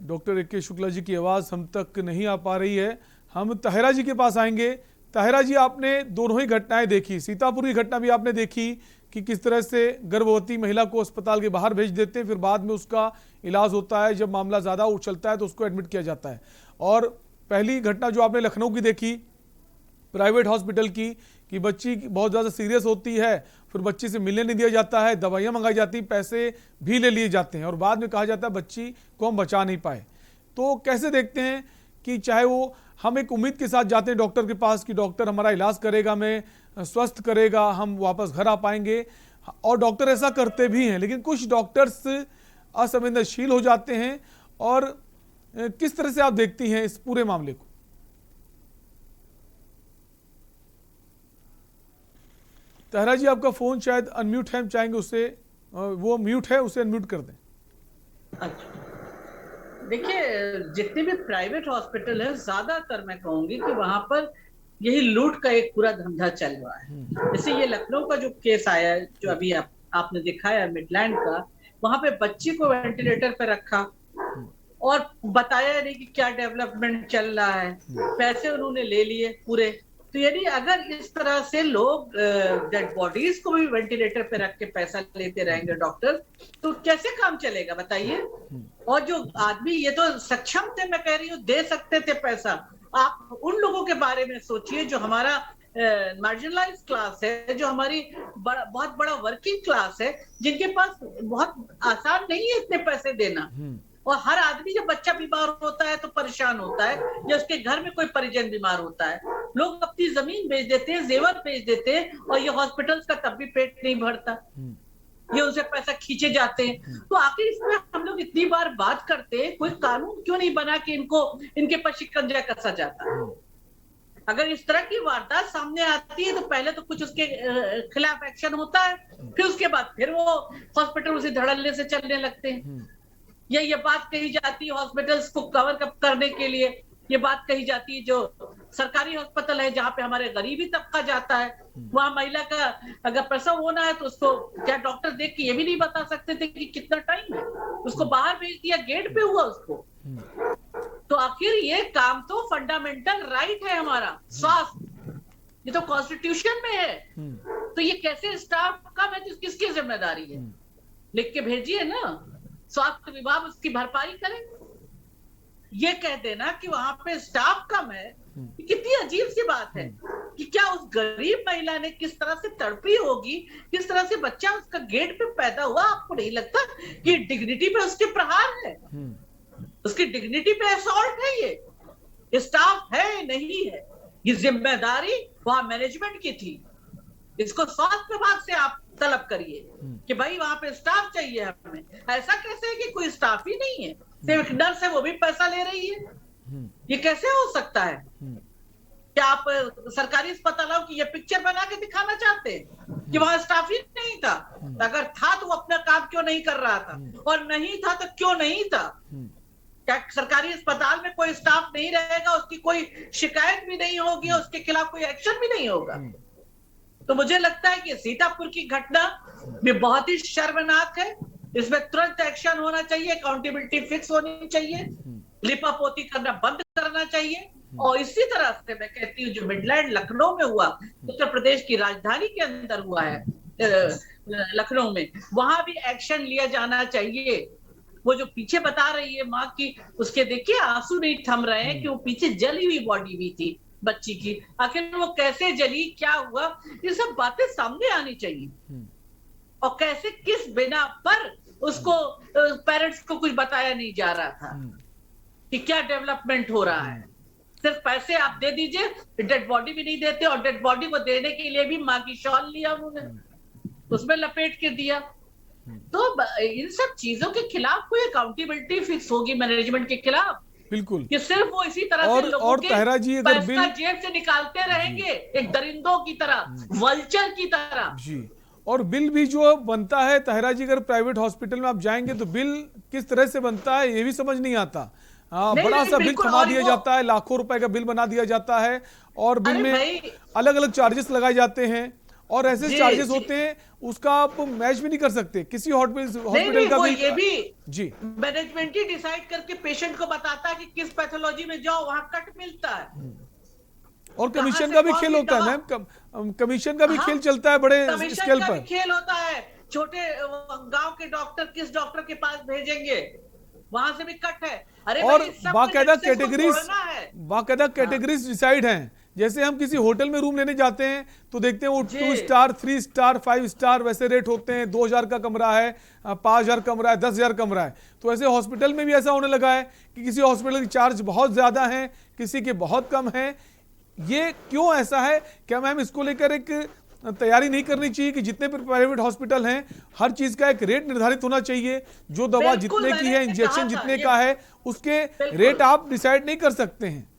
डॉक्टर ए के शुक्ला जी की आवाज़ हम तक नहीं आ पा रही है। हम ताहिरा जी के पास आएंगे। ताहिरा जी, आपने दोनों ही घटनाएं देखी, सीतापुर की घटना भी आपने देखी कि किस तरह से गर्भवती महिला को अस्पताल के बाहर भेज देते हैं, फिर बाद में उसका इलाज होता है, जब मामला ज़्यादा उछलता है तो उसको एडमिट किया जाता है। और पहली घटना जो आपने लखनऊ की देखी प्राइवेट हॉस्पिटल की, कि बच्ची बहुत ज़्यादा सीरियस होती है, फिर बच्ची से मिलने नहीं दिया जाता है, दवाइयाँ मंगाई जाती, पैसे भी ले लिए जाते हैं और बाद में कहा जाता है बच्ची को हम बचा नहीं पाए। तो कैसे देखते हैं कि चाहे वो हम एक उम्मीद के साथ जाते हैं डॉक्टर के पास कि डॉक्टर हमारा इलाज करेगा, मैं स्वस्थ करेगा, हम वापस घर आ पाएंगे, और डॉक्टर ऐसा करते भी हैं, लेकिन कुछ डॉक्टर्स असंवेदनशील हो जाते हैं। और किस तरह से आप देखती हैं इस पूरे मामले को? ताहिरा जी, आपका फोन शायद अनम्यूट है, हम चाहेंगे उसे, वो म्यूट है, उसे अनम्यूट कर दें। अच्छा, देखिए जितने भी प्राइवेट हॉस्पिटल है, ज्यादातर मैं कहूंगी कि वहां पर यही लूट का एक पूरा धंधा चल रहा है। जैसे ये लखनऊ का जो केस आया, जो अभी आपने दिखाया मिडलैंड का, वहां पे बच्ची को वेंटिलेटर पे रखा और बताया नहीं कि क्या डेवलपमेंट चल रहा है, पैसे उन्होंने ले लिए पूरे। तो यदि अगर इस तरह से लोग डेड बॉडीज को भी वेंटिलेटर पे रख के पैसा लेते रहेंगे डॉक्टर, तो कैसे काम चलेगा बताइए। और जो आदमी ये तो सक्षम थे, मैं कह रही हूँ, दे सकते थे पैसा। आप उन लोगों के बारे में सोचिए जो हमारा मार्जिनलाइज क्लास है, जो हमारी बहुत बड़ा वर्किंग क्लास है, जिनके पास बहुत आसान नहीं है इतने पैसे देना। और हर आदमी जब बच्चा बीमार होता है तो परेशान होता है, या उसके घर में कोई परिजन बीमार होता है, लोग अपनी जमीन बेच देते हैं, जेवर बेच देते हैं, और ये हॉस्पिटल्स का तब भी पेट नहीं भरता, ये उनसे पैसा खींचे जाते हैं। तो आखिर इसमें हम लोग इतनी बार बात करते हैं, कोई कानून क्यों नहीं बना कि इनके पर शिकंजा कसा जाता है। अगर इस तरह की वारदात सामने आती है तो पहले तो कुछ उसके खिलाफ एक्शन होता है, फिर उसके बाद फिर वो हॉस्पिटल उसे धड़ल्ले से चलने लगते हैं। ये बात कही जाती है हॉस्पिटल्स को कवर करने के लिए, ये बात कही जाती है जो सरकारी अस्पताल है जहाँ पे हमारे गरीबी तबका जाता है, वहां महिला का अगर प्रसव होना है तो उसको क्या डॉक्टर देख के ये भी नहीं बता सकते थे कि कितना टाइम है, उसको बाहर भेज दिया, गेट पे हुआ उसको। तो आखिर ये काम तो फंडामेंटल राइट है हमारा, स्वास्थ्य, ये तो कॉन्स्टिट्यूशन में है। तो ये कैसे स्टाफ कम है, किसकी जिम्मेदारी है? लिख के भेजिए ना, स्वास्थ्य विभाग उसकी भरपाई करे। ये कह देना कि वहां पे स्टाफ कम है, कितनी अजीब सी बात है कि क्या उस गरीब महिला ने किस तरह से तड़पी होगी, किस तरह से बच्चा उसका गेट पे पैदा हुआ। आपको नहीं लगता कि डिग्निटी पे उसके प्रहार है, उसकी डिग्निटी पे असॉल्ट है? ये स्टाफ है नहीं है, ये जिम्मेदारी वहां मैनेजमेंट की थी। इसको स्वास्थ्य विभाग से आप तलब करिए कि भाई वहां पे स्टाफ चाहिए हमें। ऐसा कैसे है कि कोई स्टाफ ही नहीं है, सिर्फ नर्स है वो भी पैसा ले रही है? ये कैसे हो सकता है? क्या आप सरकारी अस्पतालों की ये पिक्चर बना के दिखाना चाहते हैं कि वहां स्टाफ ही नहीं था? अगर था तो वो अपना काम क्यों नहीं कर रहा था, और नहीं था तो क्यों नहीं था? क्या सरकारी अस्पताल में कोई स्टाफ नहीं रहेगा, उसकी कोई शिकायत भी नहीं होगी, उसके खिलाफ कोई एक्शन भी नहीं होगा? तो मुझे लगता है कि सीतापुर की घटना भी बहुत ही शर्मनाक है। इसमें तुरंत एक्शन होना चाहिए, अकाउंटेबिलिटी फिक्स होनी चाहिए, लिपापोती करना बंद करना चाहिए। और इसी तरह से मैं कहती हूँ जो मिडलैंड लखनऊ में हुआ, उत्तर प्रदेश की राजधानी के अंदर हुआ है लखनऊ में, वहां भी एक्शन लिया जाना चाहिए। वो जो पीछे बता रही है माँ की, उसके देखिए आंसू नहीं थम रहे हैं कि वो पीछे जली हुई बॉडी भी थी, बच्ची की, आखिर वो कैसे जली, क्या हुआ, ये सब बातें सामने आनी चाहिए। और कैसे किस बिना पर उसको पेरेंट्स को कुछ बताया नहीं जा रहा था कि क्या डेवलपमेंट हो रहा है। सिर्फ पैसे आप दे दीजिए, डेड बॉडी भी नहीं देते, और डेड बॉडी को देने के लिए भी माँ की शॉल लिया उन्होंने, उसमें लपेट के दिया। तो इन सब चीजों के खिलाफ कोई अकाउंटेबिलिटी फिक्स होगी मैनेजमेंट के खिलाफ, बिल्कुल, कि सिर्फ वो इसी तरह से लोगों और के ताहिरा जी अगर पैसा जेब से निकालते रहेंगे एक दरिंदों की तरह, वल्चर की तरह जी। और बिल भी जो बनता है ताहिरा जी, अगर प्राइवेट हॉस्पिटल में आप जाएंगे तो बिल किस तरह से बनता है ये भी समझ नहीं आता। बड़ा सा बिल थमा दिया जाता है, लाखों रुपए का बिल बना दिया जाता है, और बिल में अलग अलग चार्जेस लगाए जाते हैं, और ऐसे चार्जेस होते हैं उसका आप मैच भी नहीं कर सकते किसी हॉस्पिटल का भी। ये भी जी मैनेजमेंट ही डिसाइड करके पेशेंट को बताता है कि किस पैथोलॉजी में जाओ, वहां कट मिलता है। और कमीशन का भी खेल होता है मैम, कमीशन का भी खेल चलता है बड़े स्केल पर, खेल होता है। छोटे गांव के डॉक्टर किस डॉक्टर के पास भेजेंगे, वहां से भी कट है। अरे और बाकायदा कैटेगरीज डिसाइड हैं। जैसे हम किसी होटल में रूम लेने जाते हैं तो देखते हैं वो 2 स्टार, 3 स्टार, 5 स्टार वैसे रेट होते हैं। 2000 का कमरा है, 5000 कमरा है, 10,000 कमरा है। तो ऐसे हॉस्पिटल में भी ऐसा होने लगा है कि किसी हॉस्पिटल की चार्ज बहुत ज्यादा है, किसी के बहुत कम है। ये क्यों ऐसा है? क्या मैम इसको लेकर एक तैयारी नहीं करनी चाहिए कि जितने प्राइवेट हॉस्पिटल हैं हर चीज का एक रेट निर्धारित होना चाहिए, जो दवा जितने की है, इंजेक्शन जितने का है, उसके रेट आप डिसाइड नहीं कर सकते हैं।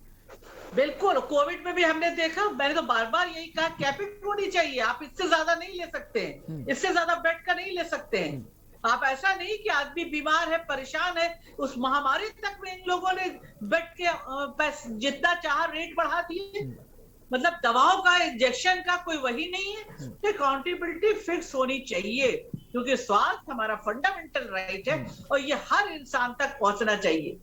बिल्कुल, कोविड में भी हमने देखा, मैंने तो बार बार यही कहा, कैपिंग होनी चाहिए। आप इससे ज्यादा नहीं ले सकते हैं, इससे ज्यादा बेड का नहीं ले सकते हैं। आप ऐसा नहीं कि आदमी बीमार है, परेशान है, उस महामारी तक में इन लोगों ने बेड के जितना चाह रेट बढ़ा दिए। मतलब दवाओं का, इंजेक्शन का कोई वही नहीं है। अकाउंटेबिलिटी फिक्स होनी चाहिए, क्योंकि स्वास्थ्य हमारा फंडामेंटल राइट है और ये हर इंसान तक पहुंचना चाहिए।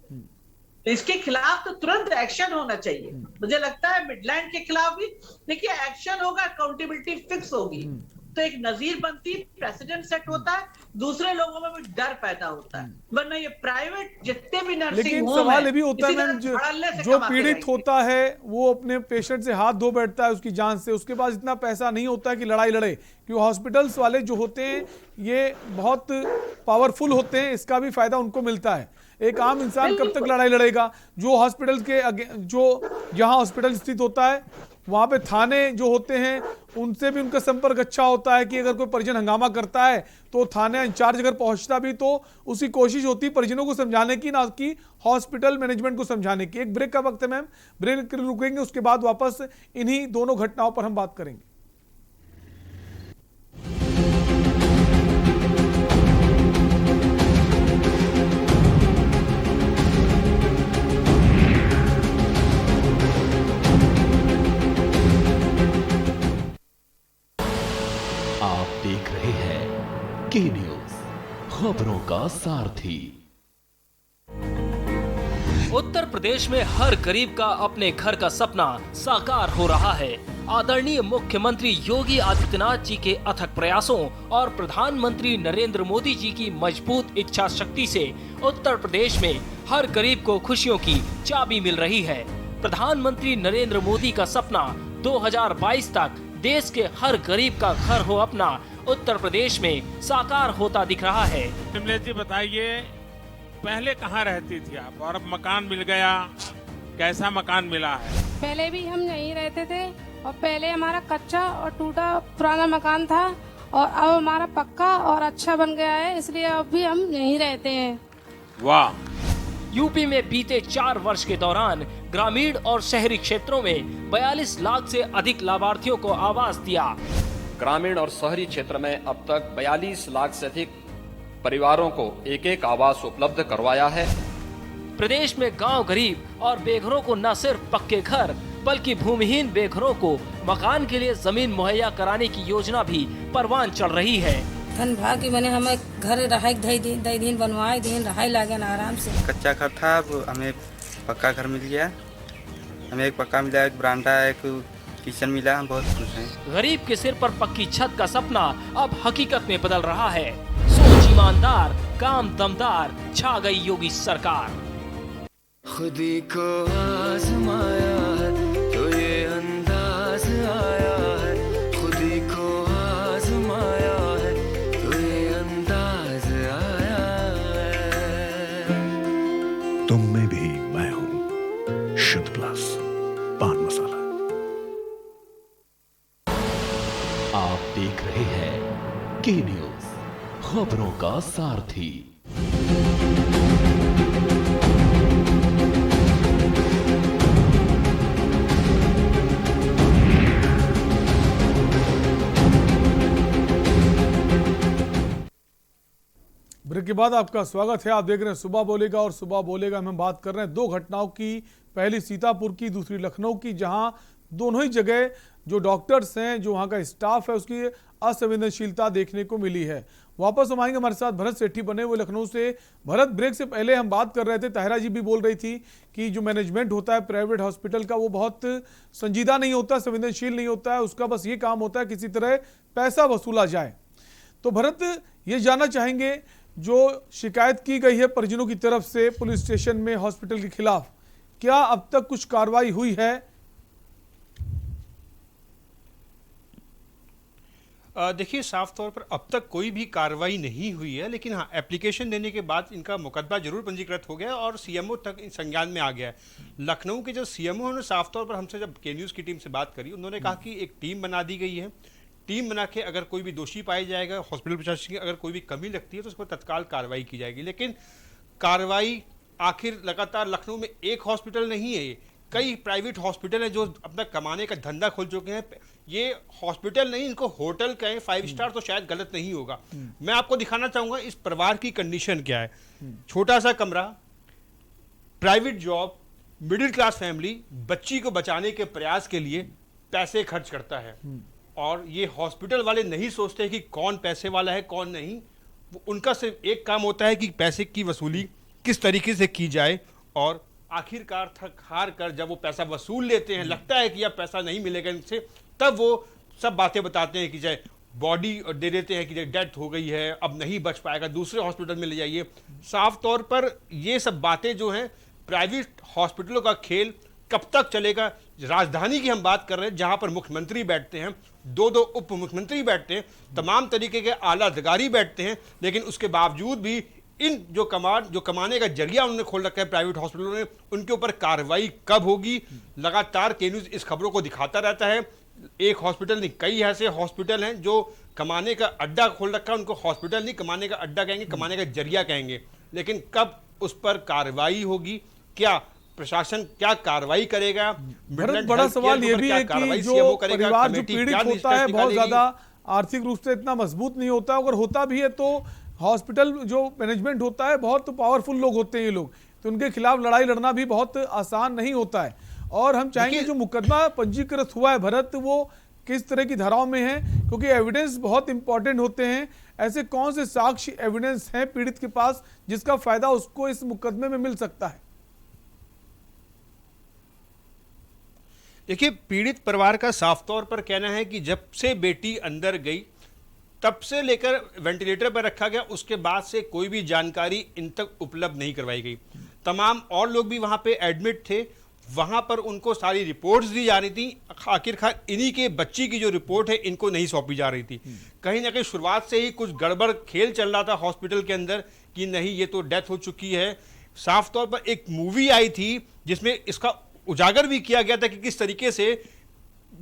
तो इसके खिलाफ तो तुरंत एक्शन होना चाहिए। मुझे लगता है मिडलैंड के खिलाफ भी देखिए एक्शन होगा, अकाउंटेबिलिटी फिक्स होगी, तो एक नजीर बनती, प्रेसिडेंट सेट होता है, दूसरे लोगों में भी डर पैदा होता है। वरना ये प्राइवेट जितने भी नर्सिंग लेकिन होम सवाल ये भी होता है मैम, जो पीड़ित होता है वो अपने पेशेंट से हाथ धो बैठता है उसकी जान से, उसके पास इतना पैसा नहीं होता है कि लड़ाई लड़े, क्योंकि हॉस्पिटल्स वाले जो होते हैं ये बहुत पावरफुल होते हैं, इसका भी फायदा उनको मिलता है। एक आम इंसान कब तक लड़ाई लड़ेगा? जो हॉस्पिटल के जो जहां हॉस्पिटल स्थित होता है वहां पे थाने जो होते हैं उनसे भी उनका संपर्क अच्छा होता है कि अगर कोई परिजन हंगामा करता है तो थाने इंचार्ज अगर पहुंचता भी तो उसकी कोशिश होती है परिजनों को समझाने की, ना कि हॉस्पिटल मैनेजमेंट को समझाने की। एक ब्रेक का वक्त है मैम, ब्रेक रुकेंगे, उसके बाद वापस इन्हीं दोनों घटनाओं पर हम बात करेंगे। देख रहे हैं के न्यूज, खबरों का सारथी। उत्तर प्रदेश में हर गरीब का अपने घर का सपना साकार हो रहा है। आदरणीय मुख्यमंत्री योगी आदित्यनाथ जी के अथक प्रयासों और प्रधानमंत्री नरेंद्र मोदी जी की मजबूत इच्छा शक्ति से उत्तर प्रदेश में हर गरीब को खुशियों की चाबी मिल रही है। प्रधानमंत्री नरेंद्र मोदी का सपना 2022 तक देश के हर गरीब का घर हो अपना उत्तर प्रदेश में साकार होता दिख रहा है। शिमलेश जी बताइए, पहले कहाँ रहती थी आप और अब मकान मिल गया, कैसा मकान मिला है? पहले भी हम यहीं रहते थे और पहले हमारा कच्चा और टूटा पुराना मकान था और अब हमारा पक्का और अच्छा बन गया है, इसलिए अब भी हम यहीं रहते हैं। वाह! यूपी में बीते 4 वर्ष के दौरान ग्रामीण और शहरी क्षेत्रों में 42 लाख से अधिक लाभार्थियों को आवास दिया। ग्रामीण और शहरी क्षेत्र में अब तक 42 लाख से अधिक परिवारों को एक आवास उपलब्ध करवाया है। प्रदेश में गांव गरीब और बेघरों को न सिर्फ पक्के घर बल्कि भूमिहीन बेघरों को मकान के लिए जमीन मुहैया कराने की योजना भी परवान चल रही है। धन भाग की मैंने हमें घर रहाई दिन बनवाए दिन रहाई लागे ना आराम से। कच्चा घर था, अब हमें पक्का घर मिल गया। हमें एक पक्का मिला, एक बरामदा, एक किचन मिला, हम बहुत खुश हैं। गरीब के सिर पर पक्की छत का सपना अब हकीकत में बदल रहा है। सोच ईमानदार, काम दमदार, छा गई योगी सरकार। खुदी को आजमाया है तो ये तुम में भी मैं हूं शुद्ध प्लस पान मसाला। आप देख रहे हैं के न्यूज, खबरों का सारथी। ब्रेक के बाद आपका स्वागत है। आप देख रहे हैं सुबह बोलेगा, और सुबह बोलेगा में हम बात कर रहे हैं दो घटनाओं की। पहली सीतापुर की, दूसरी लखनऊ की, जहां दोनों ही जगह जो डॉक्टर्स हैं, जो वहां का स्टाफ है, उसकी असंवेदनशीलता देखने को मिली है। वापस हम आएंगे, हमारे साथ भरत सेठी बने हुए लखनऊ से। भरत, ब्रेक से पहले हम बात कर रहे थे, ताहिरा जी भी बोल रही थी कि जो मैनेजमेंट होता है प्राइवेट हॉस्पिटल का, वो बहुत संजीदा नहीं होता, संवेदनशील नहीं होता है। उसका बस ये काम होता है किसी तरह पैसा वसूला जाए। तो भरत, ये जानना चाहेंगे, जो शिकायत की गई है परिजनों की तरफ से पुलिस स्टेशन में हॉस्पिटल के खिलाफ, क्या अब तक कुछ कार्रवाई हुई है? देखिए, साफ तौर पर अब तक कोई भी कार्रवाई नहीं हुई है, लेकिन हाँ, एप्लीकेशन देने के बाद इनका मुकदमा जरूर पंजीकृत हो गया और सीएमओ तक इन संज्ञान में आ गया है। लखनऊ के जो सीएमओ ने साफ तौर पर हमसे जब के न्यूज़ की टीम से बात करी, उन्होंने कहा कि एक टीम बना दी गई है। टीम बना के अगर कोई भी दोषी पाया जाएगा, हॉस्पिटल प्रशासन की अगर कोई भी कमी लगती है तो उस पर तत्काल कार्रवाई की जाएगी। लेकिन कार्रवाई आखिर लगातार लखनऊ में एक हॉस्पिटल नहीं है, कई प्राइवेट हॉस्पिटल हैं जो अपना कमाने का धंधा खोल चुके हैं। ये हॉस्पिटल नहीं, इनको होटल कहें, 5 स्टार तो शायद गलत नहीं होगा। मैं आपको दिखाना चाहूंगा इस परिवार की कंडीशन क्या है। छोटा सा कमरा, private job, middle class family, बच्ची को बचाने के प्रयास के लिए पैसे खर्च करता है। और ये हॉस्पिटल वाले नहीं सोचते कि कौन पैसे वाला है कौन नहीं। उनका सिर्फ एक काम होता है कि पैसे की वसूली किस तरीके से की जाए, और आखिरकार थक हार कर जब वो पैसा वसूल लेते हैं, लगता है कि अब पैसा नहीं मिलेगा इनसे, तब वो सब बातें बताते हैं कि चाहे बॉडी दे देते हैं कि डेथ हो गई है, अब नहीं बच पाएगा, दूसरे हॉस्पिटल में ले जाइए। साफ तौर पर ये सब बातें जो हैं, प्राइवेट हॉस्पिटलों का खेल कब तक चलेगा। राजधानी की हम बात कर रहे हैं, जहां पर मुख्यमंत्री बैठते हैं, 2-2 उप मुख्यमंत्री बैठते हैं, तमाम तरीके के आला अधिकारी बैठते हैं, लेकिन उसके बावजूद भी इन जो कमाने का जरिया उन्होंने खोल रखा है प्राइवेट हॉस्पिटलों ने, उनके ऊपर कार्रवाई कब होगी। लगातार के न्यूज़ इस खबरों को दिखाता रहता है। एक हॉस्पिटल नहीं, कई ऐसे हॉस्पिटल हैं जो कमाने का अड्डा खोल रखा है, उनको हॉस्पिटल नहीं, कमाने का अड्डा कहेंगे, कमाने का जरिया कहेंगे। लेकिन कब उस पर कार्रवाई होगी, क्या प्रशासन क्या कार्रवाई करेगा? बड़ा सवाल ये भी है कि जो परिवार जो पीड़ित होता है बहुत ज्यादा आर्थिक रूप से इतना मजबूत नहीं होता, अगर होता भी है तो हॉस्पिटल जो मैनेजमेंट होता है बहुत पावरफुल लोग होते हैं ये लोग, तो उनके खिलाफ लड़ाई लड़ना भी बहुत आसान नहीं होता है। और हम चाहेंगे जो मुकदमा पंजीकृत हुआ है भरत, वो किस तरह की धाराओं में है, क्योंकि एविडेंस बहुत इंपॉर्टेंट होते हैं। ऐसे कौन से साक्ष्य एविडेंस हैं पीड़ित के पास जिसका फायदा उसको इस मुकदमे में मिल सकता है? देखिए, पीड़ित परिवार का साफ तौर पर कहना है कि जब से बेटी अंदर गई तब से लेकर वेंटिलेटर पर रखा गया, उसके बाद से कोई भी जानकारी इन तक उपलब्ध नहीं करवाई गई। तमाम और लोग भी वहां पे एडमिट थे, वहां पर उनको सारी रिपोर्ट्स दी जा रही थी। आखिरकार इन्हीं के बच्ची की जो रिपोर्ट है इनको नहीं सौंपी जा रही थी। कहीं ना कहीं शुरुआत से ही कुछ गड़बड़ खेल चल रहा था हॉस्पिटल के अंदर कि नहीं, ये तो डेथ हो चुकी है। साफ तौर पर एक मूवी आई थी जिसमें इसका उजागर भी किया गया था कि किस तरीके से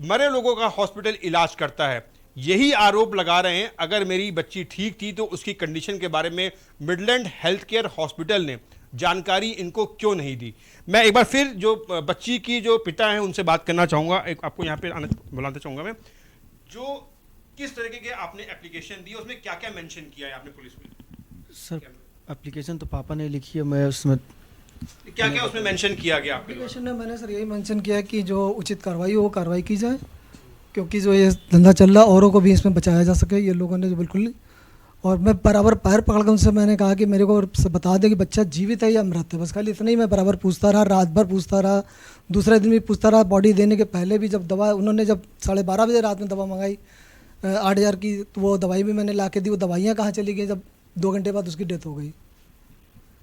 मरे लोगों का हॉस्पिटल इलाज करता है। यही आरोप लगा रहे हैं, अगर मेरी बच्ची ठीक थी तो उसकी कंडीशन के बारे में मिडलैंड हेल्थ केयर हॉस्पिटल ने जानकारी इनको क्यों नहीं दी। मैं एक बार फिर जो बच्ची की जो पिता हैं उनसे बात करना चाहूँगा, एक आपको यहाँ पे बुलाना चाहूँगा मैं। जो किस तरीके के आपने एप्लीकेशन दी, उसमें क्या क्या मेंशन किया है आपने पुलिस में? सर, एप्लीकेशन तो पापा ने लिखी है, मैं उसमें क्या क्या उसमें मेंशन किया गया? एप्लीकेशन में मैंने सर यही मेंशन किया कि जो उचित कार्रवाई हो वो कार्रवाई की जाए, क्योंकि जो ये धंधा चल रहा औरों को भी इसमें बचाया जा सके। ये लोगों ने जो बिल्कुल, और मैं बराबर पैर पकड़ कर उनसे मैंने कहा कि मेरे को बता दे कि बच्चा जीवित है या मृत है, बस खाली इतना ही मैं बराबर पूछता रहा, रात भर पूछता रहा, दूसरे दिन भी पूछता रहा। बॉडी देने के पहले भी जब दवा उन्होंने जब 12:30 बजे रात में दवा मंगाई 8,000 की, तो वो दवाई भी मैंने ला के दी। वो दवाइयाँ कहाँ चली गई जब 2 घंटे बाद उसकी डेथ हो गई?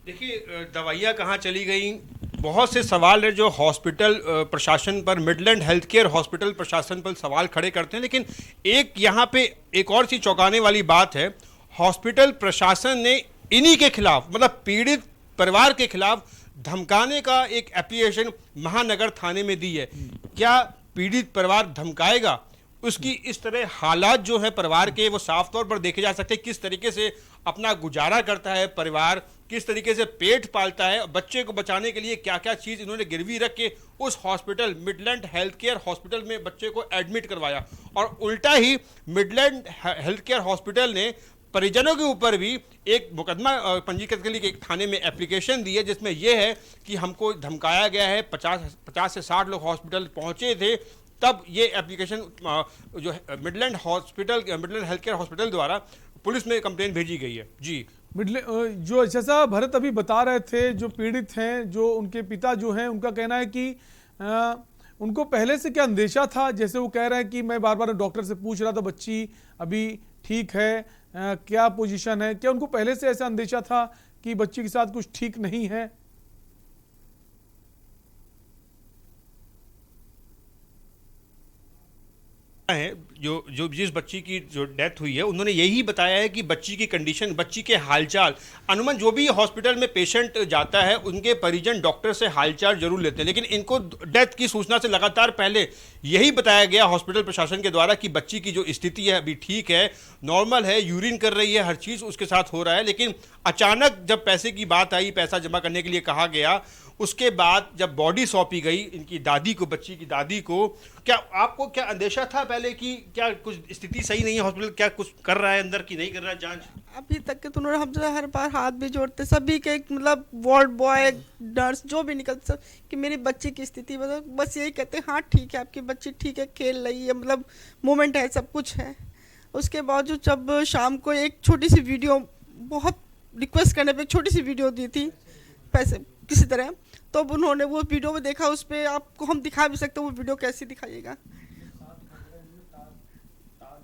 देखिए, दवाइयाँ कहाँ चली गई, बहुत से सवाल है जो हॉस्पिटल प्रशासन पर, मिडलैंड हेल्थ केयर हॉस्पिटल प्रशासन पर सवाल खड़े करते हैं। लेकिन एक यहाँ पे एक और सी चौंकाने वाली बात है, हॉस्पिटल प्रशासन ने इन्हीं के खिलाफ, मतलब पीड़ित परिवार के खिलाफ धमकाने का एक एप्लीकेशन महानगर थाने में दी है। क्या पीड़ित परिवार धमकाएगा? उसकी इस तरह हालात जो है परिवार के वो साफ तौर पर देखे जा सकते हैं। किस तरीके से अपना गुजारा करता है परिवार, किस तरीके से पेट पालता है, बच्चे को बचाने के लिए क्या क्या चीज़ इन्होंने गिरवी रख के उस hospital Midland health care hospital में बच्चे को एडमिट करवाया। और उल्टा ही मिडलैंड हेल्थ केयर हॉस्पिटल ने परिजनों के ऊपर भी एक मुकदमा पंजीकृत के लिए एक थाने में एप्लीकेशन दी है, जिसमें यह है कि हमको धमकाया गया है। 50 से 60 लोग हॉस्पिटल पहुंचे थे, तब ये एप्लीकेशन जो मिडलैंड हेल्थ केयर हॉस्पिटल द्वारा पुलिस में कंप्लेन भेजी गई है। जी जो जैसा भरत अभी बता रहे थे, जो पीड़ित हैं, जो उनके पिता जो हैं, उनका कहना है कि उनको पहले से क्या अंदेशा था। जैसे वो कह रहे हैं कि मैं बार बार डॉक्टर से पूछ रहा था बच्ची अभी ठीक है, क्या पोजीशन है, क्या उनको पहले से ऐसा अंदेशा था कि बच्ची के साथ कुछ ठीक नहीं है? है जो जिस बच्ची की जो डेथ हुई है उन्होंने यही बताया है कि बच्ची की कंडीशन, बच्ची के हालचाल, अनुमान जो भी हॉस्पिटल में पेशेंट जाता है उनके परिजन डॉक्टर से हालचाल जरूर लेते हैं, लेकिन इनको डेथ की सूचना से लगातार पहले यही बताया गया हॉस्पिटल प्रशासन के द्वारा कि बच्ची की जो स्थिति है अभी ठीक है, नॉर्मल है, यूरिन कर रही है, हर चीज़ उसके साथ हो रहा है। लेकिन अचानक जब पैसे की बात आई, पैसा जमा करने के लिए कहा गया, उसके बाद जब बॉडी सौंपी गई इनकी दादी को, बच्ची की दादी को, क्या आपको क्या अंदेशा था पहले कि क्या कुछ स्थिति सही नहीं है, हॉस्पिटल क्या कुछ कर रहा है अंदर की नहीं कर रहा है जांच? अभी तक के तो उन्होंने हम जो हर बार हाथ भी जोड़ते सभी के, मतलब वार्ड बॉय, नर्स जो भी निकलते सब कि मेरी बच्ची की स्थिति बस यही कहते हैं हाँ ठीक है, आपकी बच्ची ठीक है, खेल रही है, मतलब मूवमेंट है, सब कुछ है। उसके बावजूद जब शाम को एक छोटी सी वीडियो, बहुत रिक्वेस्ट करने पे छोटी सी वीडियो दी थी पैसे किसी तरह, तो अब उन्होंने वो वीडियो में देखा, उस पर आपको हम दिखा भी सकते हैं, वो वीडियो कैसी दिखाइएगा।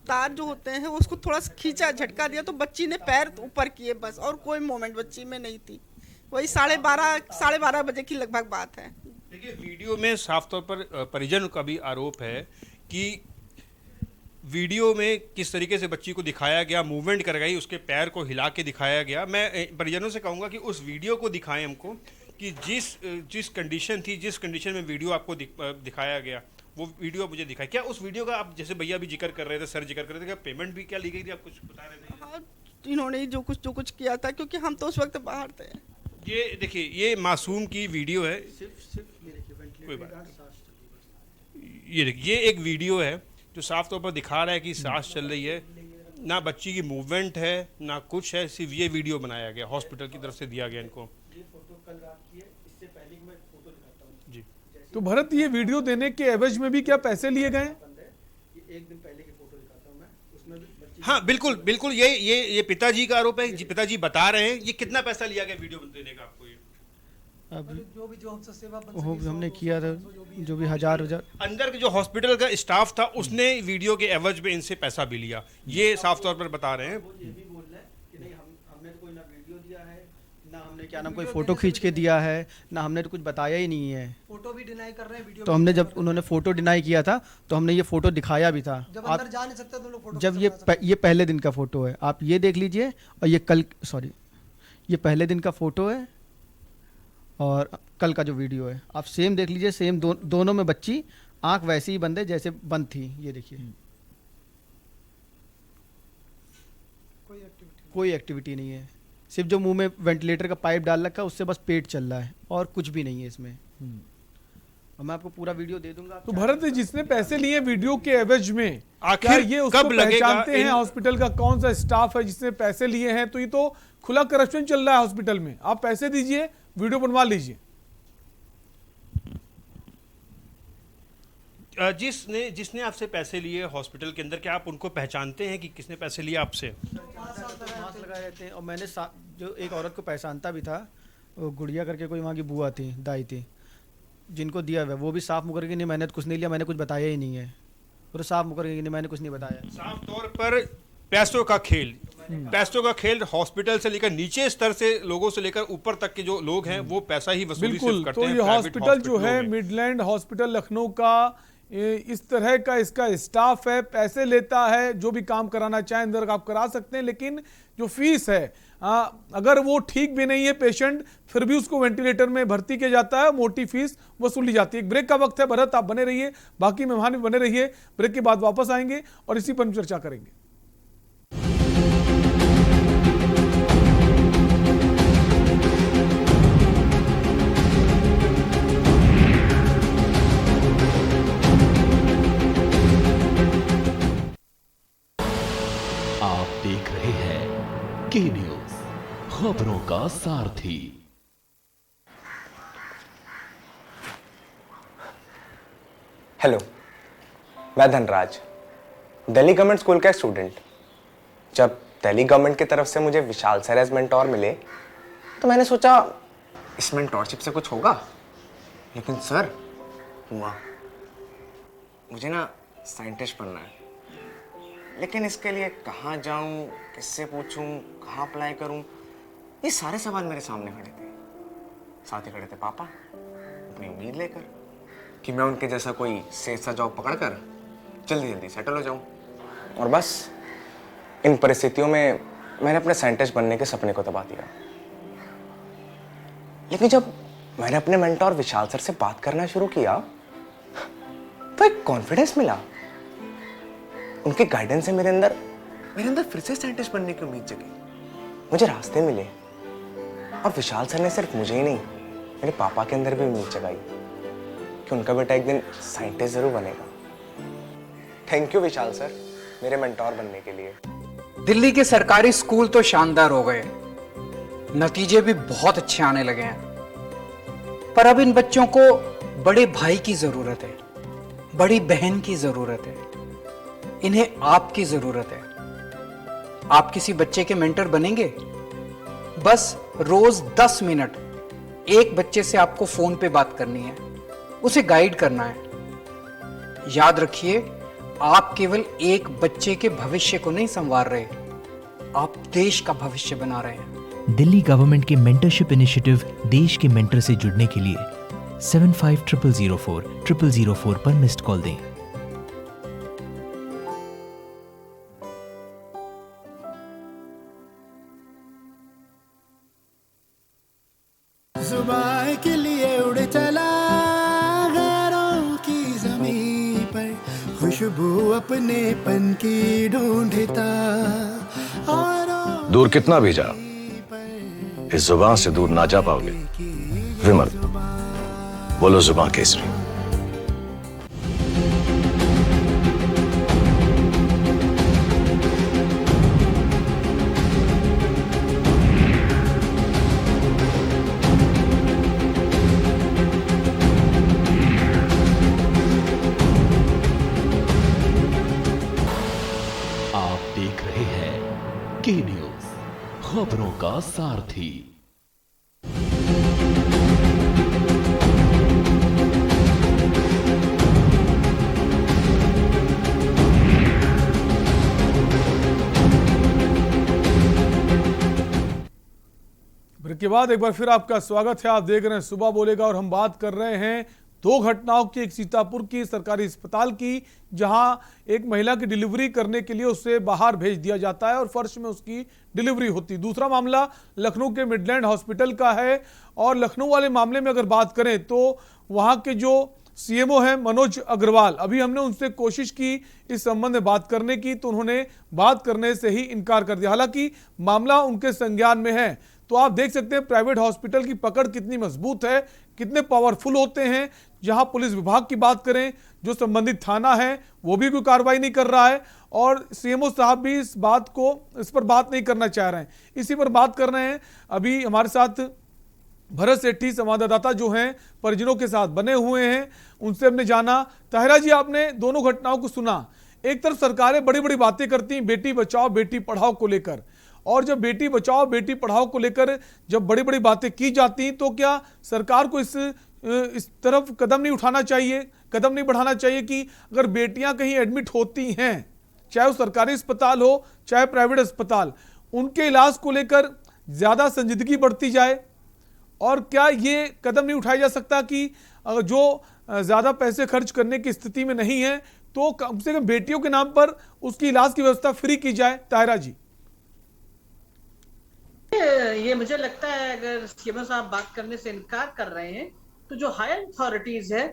तार जो होते हैं उसको थोड़ा खींचा, झटका दिया तो बच्ची ने पैर ऊपर किए बस, और कोई मोमेंट बच्ची में नहीं थी। वही 12:30 बजे की लगभग बात है। देखिए वीडियो में साफ तौर पर परिजन का भी आरोप है कि वीडियो में किस तरीके से बच्ची को दिखाया गया, मूवमेंट कर गई, उसके पैर को हिला के दिखाया गया। मैं परिजनों से कहूँगा कि उस वीडियो को दिखाएं हमको कि जिस कंडीशन थी, जिस कंडीशन में वीडियो आपको दिखाया गया, वो वीडियो मुझे दिखाई। क्या उस वीडियो का आप जैसे भैया भी जिक्र कर रहे थे, सर जिक्र कर रहे थे, क्या पेमेंट भी क्या ली गई थी, आप कुछ बता रहे थे? हाँ, इन्होंने जो कुछ किया था, क्योंकि हम तो उस वक्त बाहर थे। ये देखिए, ये मासूम की वीडियो है, कोई बात, ये देखिए, ये एक वीडियो है जो साफ तौर पर दिखा रहा है कि सांस चल रही है, ना बच्ची की मूवमेंट है, ना कुछ है, सिर्फ ये वीडियो बनाया गया, हॉस्पिटल की तरफ से दिया गया इनको। जी तो भरत, ये वीडियो देने के एवज में भी क्या पैसे लिए गए? एक दिन पहले की फोटो दिखाता हूं मैं, उसमें भी हाँ बिल्कुल बिल्कुल, ये पिताजी का आरोप है, पिताजी बता रहे हैं। ये कितना पैसा लिया गया वीडियो देने का आपको? ये जो हमसे सेवा हमने किया था, जो भी हजार अंदर के जो हॉस्पिटल का स्टाफ था उसने वीडियो के एवज में इनसे पैसा भी लिया, ये साफ तौर पर बता रहे हैं। हमने क्या नाम कोई फोटो खींच के दिया है, ना हमने तो कुछ बताया ही नहीं है। फोटो भी डिनाई कर रहे हैं, वीडियो तो हमने जब उन्होंने फोटो डिनाई किया था तो हमने ये फोटो दिखाया भी था। जब अंदर जा नहीं सकते तो लोग फोटो, जब ये पहले दिन का फोटो है, आप ये देख लीजिए, और ये पहले दिन का फोटो है और कल का जो वीडियो है आप सेम देख लीजिए, सेम दोनों में बच्ची आंख वैसी ही बंद है जैसे बंद थी। ये देखिए, कोई एक्टिविटी नहीं है, सिर्फ जो मुंह में वेंटिलेटर का पाइप डाल रखा है उससे बस पेट चल रहा है और कुछ भी नहीं है इसमें। और मैं आपको पूरा वीडियो दे दूंगा। तो भरत, जिसने पैसे लिए वीडियो के एवज में, आखिर ये उसको पहचानते हैं हॉस्पिटल का कौन सा स्टाफ है जिसने पैसे लिए हैं? तो ये तो खुला करप्शन चल रहा है हॉस्पिटल में। आप पैसे दीजिए, वीडियो बनवा लीजिए। जिसने आपसे पैसे लिए हॉस्पिटल के अंदर, क्या आप उनको पहचानते हैं कि किसने पैसे लिए आपसे? मास्क लगाए रहते हैं। और मैंने जो एक औरत को पहचानता भी था, वो गुड़िया करके कोई वहाँ की बुआ थी, दाई थी, जिनको दिया हुआ, वो भी साफ मुकर के नहीं, मैंने कुछ नहीं लिया, मैंने कुछ बताया ही नहीं है, पूरा साफ मुकर के नहीं, मैंने कुछ नहीं बताया। साफ तौर पर पैसों का खेल हॉस्पिटल से लेकर नीचे स्तर से लोगों से लेकर ऊपर तक के जो लोग हैं वो पैसा ही वसूली सिर्फ करते हैं। तो ये हॉस्पिटल जो है मिडलैंड हॉस्पिटल लखनऊ का, इस तरह का इसका स्टाफ है, पैसे लेता है, जो भी काम कराना चाहे अंदर आप करा सकते हैं, लेकिन जो फीस है अगर वो ठीक भी नहीं है पेशेंट, फिर भी उसको वेंटिलेटर में भर्ती किया जाता है, मोटी फीस वसूली जाती है। एक ब्रेक का वक्त है भरत, आप बने रहिए, बाकी मेहमान भी बने रहिए। ब्रेक के बाद वापस आएंगे और इसी पर हम चर्चा करेंगे। आप देख रहे हैं के न्यूज, खबरों का सारथी। हेलो, मैं धनराज, दिल्ली गवर्नमेंट स्कूल का एक स्टूडेंट। जब दिल्ली गवर्नमेंट की तरफ से मुझे विशाल सर एज मेंटोर मिले तो मैंने सोचा इस मेंटोरशिप से कुछ होगा, लेकिन सर हुआ। मुझे ना साइंटिस्ट बनना है, लेकिन इसके लिए कहाँ जाऊँ, किससे पूछूँ, कहाँ अप्लाई करूँ, ये सारे सवाल मेरे सामने खड़े थे। साथ ही खड़े थे पापा, अपनी उम्मीद लेकर कि मैं उनके जैसा कोई सेफ सा जॉब पकड़कर जल्दी जल्दी सेटल हो जाऊँ। और बस इन परिस्थितियों में मैंने अपने साइंटिस्ट बनने के सपने को दबा दिया। लेकिन जब मैंने अपने मेंटोर विशाल सर से बात करना शुरू किया तो एक कॉन्फिडेंस मिला। उनके गाइडेंस से मेरे अंदर फिर से साइंटिस्ट बनने की उम्मीद जगी। मुझे रास्ते मिले और विशाल सर ने सिर्फ मुझे ही नहीं, मेरे पापा के अंदर भी उम्मीद जगाई कि उनका बेटा एक दिन साइंटिस्ट जरूर बनेगा। थैंक यू विशाल सर, मेरे मेंटोर बनने के लिए। दिल्ली के सरकारी स्कूल तो शानदार हो गए, नतीजे भी बहुत अच्छे आने लगे हैं, पर अब इन बच्चों को बड़े भाई की जरूरत है, बड़ी बहन की जरूरत है, इन्हें आपकी जरूरत है। आप किसी बच्चे के मेंटर बनेंगे? बस रोज 10 मिनट एक बच्चे से आपको फोन पे बात करनी है, उसे गाइड करना है। याद रखिए, आप केवल एक बच्चे के भविष्य को नहीं संवार रहे, आप देश का भविष्य बना रहे हैं। दिल्ली गवर्नमेंट के मेंटरशिप इनिशिएटिव देश के मेंटर से जुड़ने के लिए 750004 पर मिस्ड कॉल दें। जुबान के लिए उड़ चला गैरों की ज़मीं पर, खुशबू अपनेपन की ढूंढता। दूर कितना भी जा, इस जुबान से दूर ना जा पाओगे। विमल, बोलो जुबान केसरी। के न्यूज, खबरों का सारथी। ब्रेक के बाद एक बार फिर आपका स्वागत है। आप देख रहे हैं सुबह बोलेगा और हम बात कर रहे हैं दो घटनाओं की, एक सीतापुर की सरकारी अस्पताल की, जहां एक महिला की डिलीवरी करने के लिए उसे बाहर भेज दिया जाता है और फर्श में उसकी डिलीवरी होती। दूसरा मामला लखनऊ के मिडलैंड हॉस्पिटल का है और लखनऊ वाले मामले में अगर बात करें तो वहां के जो सीएमओ हैं मनोज अग्रवाल, अभी हमने उनसे कोशिश की इस संबंध में बात करने की तो उन्होंने बात करने से ही इनकार कर दिया। हालांकि मामला उनके संज्ञान में है। तो आप देख सकते हैं प्राइवेट हॉस्पिटल की पकड़ कितनी मजबूत है, कितने पावरफुल होते हैं। जहां पुलिस विभाग की बात करें, जो संबंधित थाना है वो भी कोई कार्रवाई नहीं कर रहा है और सीएमओ साहब भी इस पर बात नहीं करना चाह रहे हैं। इसी पर बात कर रहे हैं। अभी हमारे साथ भरत सेठी संवाददाता जो हैं परिजनों के साथ बने हुए हैं, उनसे हमने जाना। ताहिरा जी, आपने दोनों घटनाओं को सुना। एक तरफ सरकारें बड़ी बड़ी बातें करती हैं बेटी बचाओ बेटी पढ़ाओ को लेकर, और जब बेटी बचाओ बेटी पढ़ाओ को लेकर जब बड़ी बड़ी बातें की जाती हैं तो क्या सरकार को इस तरफ कदम नहीं उठाना चाहिए, कदम नहीं बढ़ाना चाहिए कि अगर बेटियां कहीं एडमिट होती हैं, चाहे वो सरकारी अस्पताल हो चाहे प्राइवेट अस्पताल, उनके इलाज को लेकर ज़्यादा संजीदगी बढ़ती जाए? और क्या ये कदम नहीं उठाया जा सकता कि जो ज़्यादा पैसे खर्च करने की स्थिति में नहीं है तो कम से कम बेटियों के नाम पर उसकी इलाज की व्यवस्था फ्री की जाए? ताहिरा जी, देखिए, ये मुझे लगता है अगर सीएमओ साहब बात करने से इनकार कर रहे हैं तो जो हायर अथॉरिटीज है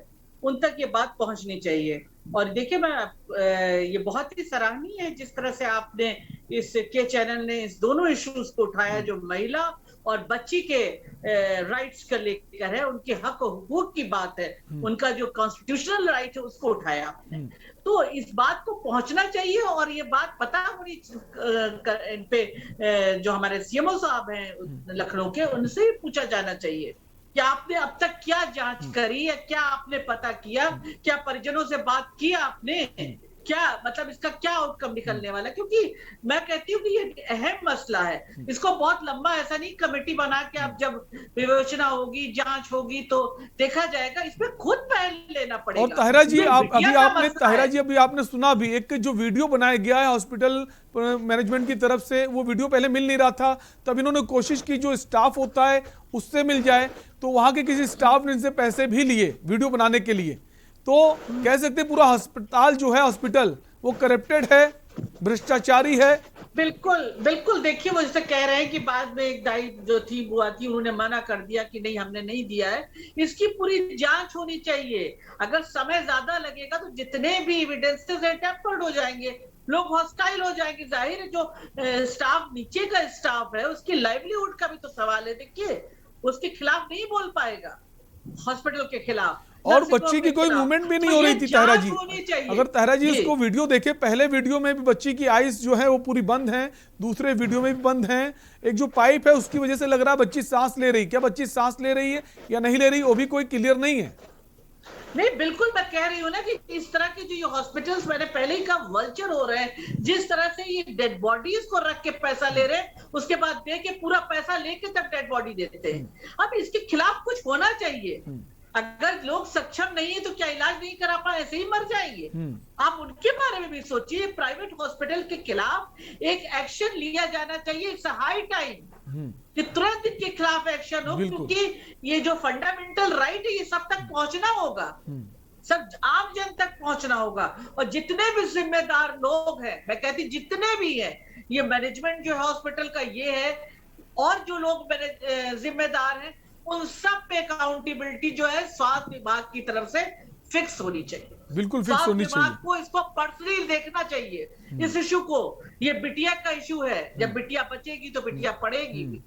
उन तक ये बात पहुंचनी चाहिए। और देखिए, मैं ये बहुत ही सराहनीय है जिस तरह से आपने इस के चैनल ने इस दोनों इश्यूज को उठाया, जो महिला और बच्ची के राइट्स का लेकर है, उनके हक और हुकूक की बात है, उनका जो कॉन्स्टिट्यूशनल राइट है उसको उठाया आपने। तो इस बात को पहुंचना चाहिए और ये बात पता होनी इन पे जो हमारे सीएमओ साहब हैं लखनऊ के, उनसे ही पूछा जाना चाहिए कि आपने अब तक क्या जांच करी है, क्या आपने पता किया, क्या परिजनों से बात की आपने, क्या मतलब इसका क्या आउटकम निकलने वाला है? क्योंकि मैं कहती हूँ कि ये अहम मसला है, इसको बहुत लंबा ऐसा नहीं कमेटी बना के अब जब विवेचना होगी, जांच होगी तो देखा जाएगा, इसमें खुद पहल लेना पड़ेगा। और ताहिरा जी, अभी आपने सुना भी एक जो वीडियो बनाया गया है हॉस्पिटल मैनेजमेंट की तरफ से, वो वीडियो पहले मिल नहीं रहा था, तब इन्होंने कोशिश की जो स्टाफ होता है उससे मिल जाए, तो वहां के किसी स्टाफ ने इनसे पैसे भी लिए वीडियो बनाने के लिए। तो कह सकते पूरा अस्पताल जो है, हॉस्पिटल, वो करप्टेड है, भ्रष्टाचारी है। बिल्कुल बिल्कुल। देखिए, वो जैसे कह रहे हैं कि बाद में एक दाई जो थी बुआ थी, उन्होंने मना कर दिया कि नहीं हमने नहीं दिया है। इसकी पूरी जांच होनी चाहिए। अगर समय ज्यादा लगेगा तो जितने भी एविडेंसेस है टेम्पर्ड हो जाएंगे, लोग हॉस्टाइल हो जाएंगे। जाहिर है जो स्टाफ नीचे का स्टाफ है उसकी लाइवलीहुड का भी तो सवाल है। देखिए, उसके खिलाफ नहीं बोल पाएगा, हॉस्पिटल के खिलाफ, और बच्ची की कोई मूवमेंट भी नहीं हो रही थी। ताहिरा जी, अगर ताहिरा जी इसको वीडियो देखे, पहले वीडियो में भी बच्ची की आईज जो है वो पूरी बंद है, दूसरे वीडियो में भी बंद है। एक जो पाइप है उसकी वजह से लग रहा है बच्ची सांस ले रही, क्या बच्ची सांस ले रही है या नहीं ले रही वो भी कोई क्लियर नहीं है। नहीं, बिल्कुल मैं कह रही हूँ ना कि इस तरह के जो ये हॉस्पिटल्स, मैंने पहले ही कहा, वल्चर हो रहे हैं। जिस तरह से ये डेड बॉडीज को रख के पैसा ले रहे हैं, उसके बाद दे के पूरा पैसा लेके तब डेड बॉडी देते हैं। अब इसके खिलाफ कुछ होना चाहिए। अगर लोग सक्षम नहीं है तो क्या इलाज नहीं करा पाए, ऐसे ही मर जाएंगे। आप उनके बारे में भी सोचिए। प्राइवेट हॉस्पिटल के खिलाफ एक एक्शन लिया जाना चाहिए। इट्स हाई टाइम कि तुरंत इनके खिलाफ एक्शन हो, क्योंकि ये जो फंडामेंटल राइट है ये सब तक पहुंचना होगा, सब आम जन तक पहुंचना होगा। और जितने भी जिम्मेदार लोग हैं, मैं कहती जितने भी हैं, ये मैनेजमेंट जो है हॉस्पिटल का ये है, और जो लोग जिम्मेदार हैं, उन सब पे अकाउंटेबिलिटी जो है स्वास्थ्य विभाग की तरफ से फिक्स होनी चाहिए। बिल्कुल फिक्स होनी चाहिए। विभाग को इसको पर्सनली देखना चाहिए इस इशू को। ये बिटिया का इशू है, जब बिटिया बचेगी तो बिटिया पढ़ेगी भी,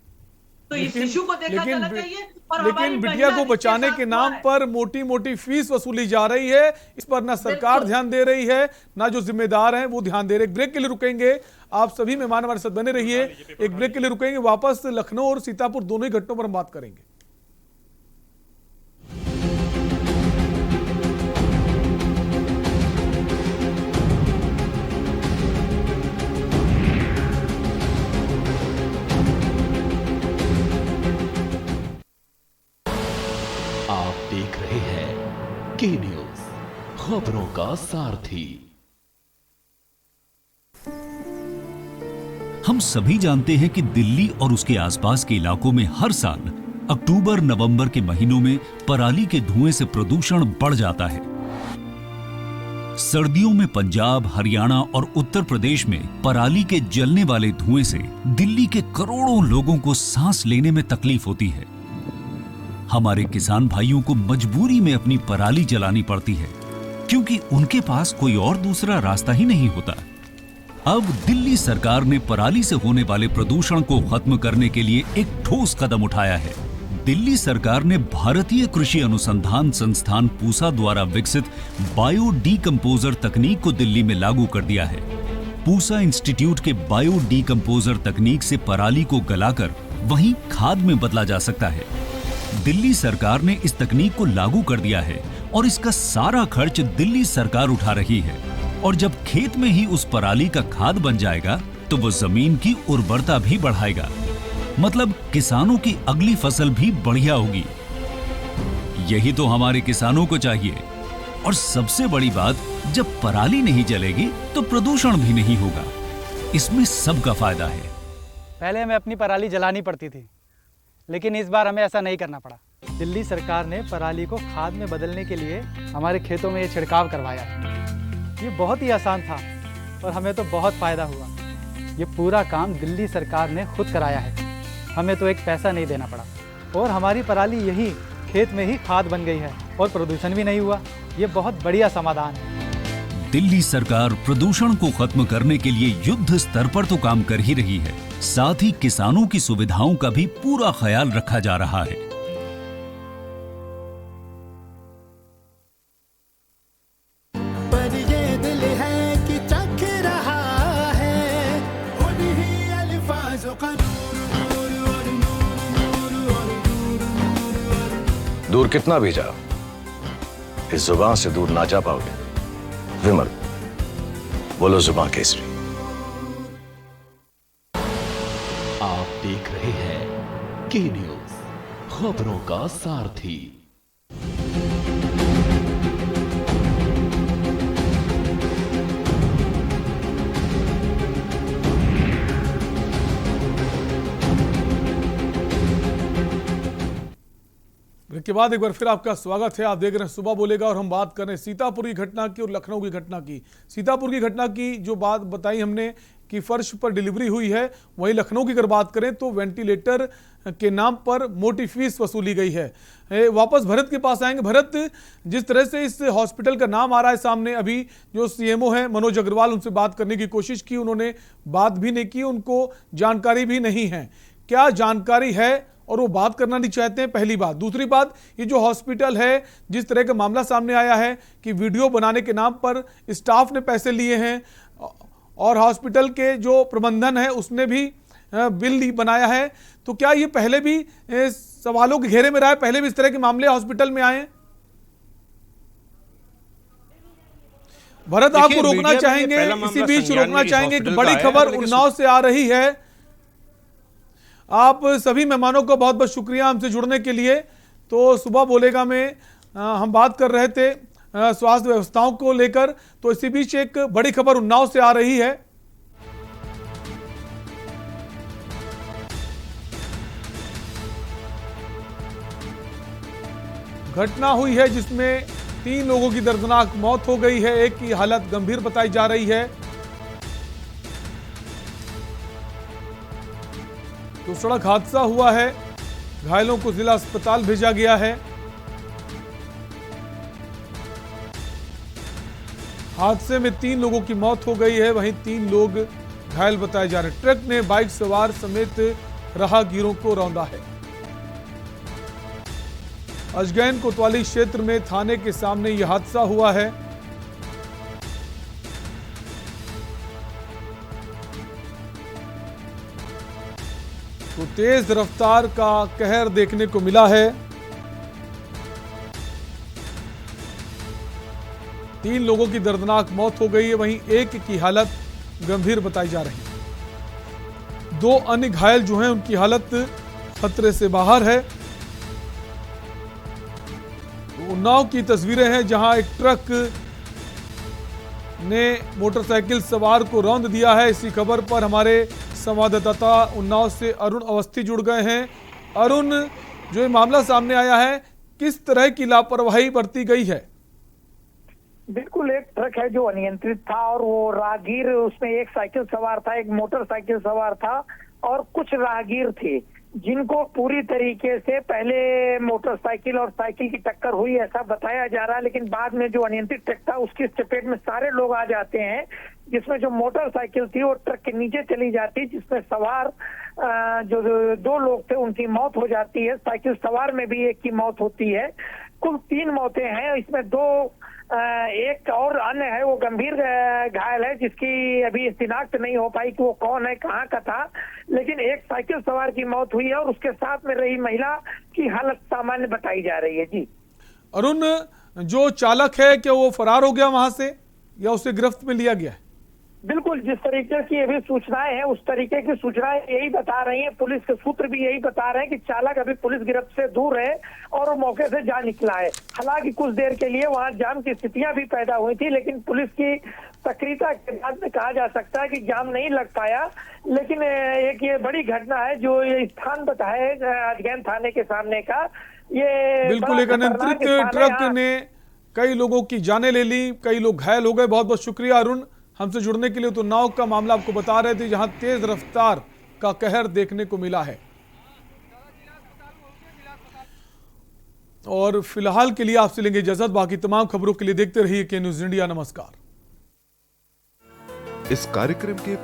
तो इस इशू को देखा जाना चाहिए। और लेकिन बिटिया को बचाने के नाम पर मोटी मोटी फीस वसूली जा रही है। इस पर ना सरकार ध्यान दे रही है, ना जो जिम्मेदार हैं वो ध्यान दे रहे। ब्रेक के लिए रुकेंगे, आप सभी मेहमान हमारे साथ बने रहिए। एक ब्रेक के लिए रुकेंगे, वापस लखनऊ और सीतापुर दोनों ही घटनाओं पर हम बात करेंगे। देख रहे हैं के न्यूज, खबरों का सारथी। हम सभी जानते हैं कि दिल्ली और उसके आसपास के इलाकों में हर साल अक्टूबर नवंबर के महीनों में पराली के धुएं से प्रदूषण बढ़ जाता है। सर्दियों में पंजाब, हरियाणा और उत्तर प्रदेश में पराली के जलने वाले धुएं से दिल्ली के करोड़ों लोगों को सांस लेने में तकलीफ होती है। हमारे किसान भाइयों को मजबूरी में अपनी पराली जलानी पड़ती है, क्योंकि उनके पास कोई और दूसरा रास्ता ही नहीं होता। अब दिल्ली सरकार ने पराली से होने वाले प्रदूषण को खत्म करने के लिए एक ठोस कदम उठाया है। दिल्ली सरकार ने भारतीय कृषि अनुसंधान संस्थान पूसा द्वारा विकसित बायो डीकंपोजर तकनीक को दिल्ली में लागू कर दिया है। पूसा इंस्टीट्यूट के बायो डीकंपोजर तकनीक से पराली को गलाकर वहीं खाद में बदला जा सकता है। दिल्ली सरकार ने इस तकनीक को लागू कर दिया है और इसका सारा खर्च दिल्ली सरकार उठा रही है। और जब खेत में ही उस पराली का खाद बन जाएगा तो वो जमीन की उर्वरता भी बढ़ाएगा, मतलब किसानों की अगली फसल भी बढ़िया होगी। यही तो हमारे किसानों को चाहिए। और सबसे बड़ी बात, जब पराली नहीं जलेगी तो प्रदूषण भी नहीं होगा। इसमें सबका फायदा है। पहले हमें अपनी पराली जलानी पड़ती थी, लेकिन इस बार हमें ऐसा नहीं करना पड़ा। दिल्ली सरकार ने पराली को खाद में बदलने के लिए हमारे खेतों में ये छिड़काव करवाया है। ये बहुत ही आसान था और हमें तो बहुत फायदा हुआ। ये पूरा काम दिल्ली सरकार ने खुद कराया है। हमें तो एक पैसा नहीं देना पड़ा और हमारी पराली यही खेत में ही खाद बन गई है और प्रदूषण भी नहीं हुआ। ये बहुत बढ़िया समाधान है। दिल्ली सरकार प्रदूषण को खत्म करने के लिए युद्ध स्तर पर तो काम कर ही रही है, साथ ही किसानों की सुविधाओं का भी पूरा ख्याल रखा जा रहा है। पर ये दिल है कि चख रहा है उन्हीं अल्फाजों का दूर कितना भी जाओ, इस जुबान से दूर ना जा पाओगे। विमल, बोलो जुबान केसरी। आप देख रहे हैं के न्यूज, खबरों का सारथी। ब्रेक के बाद एक बार फिर आपका स्वागत है। आप देख रहे हैं सुबह बोलेगा और हम बात कर रहे हैं सीतापुर की घटना की और लखनऊ की घटना की। सीतापुर की घटना की जो बात बताई हमने कि फर्श पर डिलीवरी हुई है, वहीं लखनऊ की अगर बात करें तो वेंटिलेटर के नाम पर मोटी फीस वसूली गई है। वापस भरत के पास आएंगे। भरत, जिस तरह से इस हॉस्पिटल का नाम आ रहा है सामने, अभी जो सीएमओ हैं मनोज अग्रवाल, उनसे बात करने की कोशिश की, उन्होंने बात भी नहीं की, उनको जानकारी भी नहीं है। क्या जानकारी है और वो बात करना नहीं चाहते हैं, पहली बात। दूसरी बात, ये जो हॉस्पिटल है, जिस तरह का मामला सामने आया है कि वीडियो बनाने के नाम पर स्टाफ ने पैसे लिए हैं और हॉस्पिटल के जो प्रबंधन है उसने भी बिल बनाया है, तो क्या ये पहले भी सवालों के घेरे में रहा है, पहले भी इस तरह के मामले हॉस्पिटल में आए हैं? भरत, आपको रोकना चाहेंगे, इसी बीच रोकना चाहेंगे, एक बड़ी खबर उन्नाव से आ रही है। आप सभी मेहमानों को बहुत बहुत शुक्रिया हमसे जुड़ने के लिए। तो सुबह बोलेगा में हम बात कर रहे थे स्वास्थ्य व्यवस्थाओं को लेकर, तो इसी बीच एक बड़ी खबर उन्नाव से आ रही है। घटना हुई है जिसमें 3 लोगों की दर्दनाक मौत हो गई है, एक की हालत गंभीर बताई जा रही है। तो सड़क हादसा हुआ है, घायलों को जिला अस्पताल भेजा गया है। हादसे में 3 लोगों की मौत हो गई है, वहीं 3 लोग घायल बताए जा रहे हैं। ट्रक ने बाइक सवार समेत राहगीरों को रौंदा है। अजगैन कोतवाली क्षेत्र में थाने के सामने यह हादसा हुआ है। तो तेज रफ्तार का कहर देखने को मिला है। 3 लोगों की दर्दनाक मौत हो गई है, वहीं एक की हालत गंभीर बताई जा रही है। 2 अन्य घायल जो हैं उनकी हालत खतरे से बाहर है। तो उन्नाव की तस्वीरें हैं जहां एक ट्रक ने मोटरसाइकिल सवार को रौंद दिया है। इसी खबर पर हमारे संवाददाता उन्नाव से अरुण अवस्थी जुड़ गए हैं। अरुण, जो ये मामला सामने आया है, किस तरह की लापरवाही बरती गई है? बिल्कुल, एक ट्रक है जो अनियंत्रित था और वो राहगीर, उसमें एक साइकिल सवार था, एक मोटरसाइकिल सवार था और कुछ राहगीर थे, जिनको पूरी तरीके से पहले मोटरसाइकिल और साइकिल की टक्कर हुई ऐसा बताया जा रहा है, लेकिन बाद में जो अनियंत्रित ट्रक था उसकी चपेट में सारे लोग आ जाते हैं, जिसमें जो मोटरसाइकिल थी वो ट्रक के नीचे चली जाती, जिसमें सवार जो 2 लोग थे उनकी मौत हो जाती है। साइकिल सवार में भी एक की मौत होती है। कुल 3 मौतें हैं, इसमें 2 एक और अन्य है वो गंभीर घायल है, जिसकी अभी शिनाख्त नहीं हो पाई कि वो कौन है, कहाँ का था, लेकिन एक साइकिल सवार की मौत हुई है और उसके साथ में रही महिला की हालत सामान्य बताई जा रही है। जी अरुण, जो चालक है क्या वो फरार हो गया वहां से या उसे गिरफ्त में लिया गया है? बिल्कुल, जिस तरीके की अभी सूचनाएं हैं उस तरीके की सूचनाएं यही बता रही हैं, पुलिस के सूत्र भी यही बता रहे हैं कि चालक अभी पुलिस गिरफ्त से दूर है और वो मौके से जा निकला है। हालांकि कुछ देर के लिए वहां जाम की स्थितियां भी पैदा हुई थी, लेकिन पुलिस की सक्रियता के बाद में कहा जा सकता है कि जाम नहीं लग पाया। लेकिन एक ये बड़ी घटना है जो ये स्थान बताया है अजगैन थाने के सामने का। ये बिल्कुल एक अनियंत्रित ट्रक ने कई लोगों की जानें ले ली, कई लोग घायल हो गए। बहुत बहुत शुक्रिया अरुण हमसे जुड़ने के लिए। तो नाव का मामला आपको बता रहे थे जहां तेज रफ्तार का कहर देखने को मिला है। और फिलहाल के लिए आपसे लेंगे इजाजत। बाकी तमाम खबरों के लिए देखते रहिए के न्यूज़ इंडिया। नमस्कार। इस कार्यक्रम के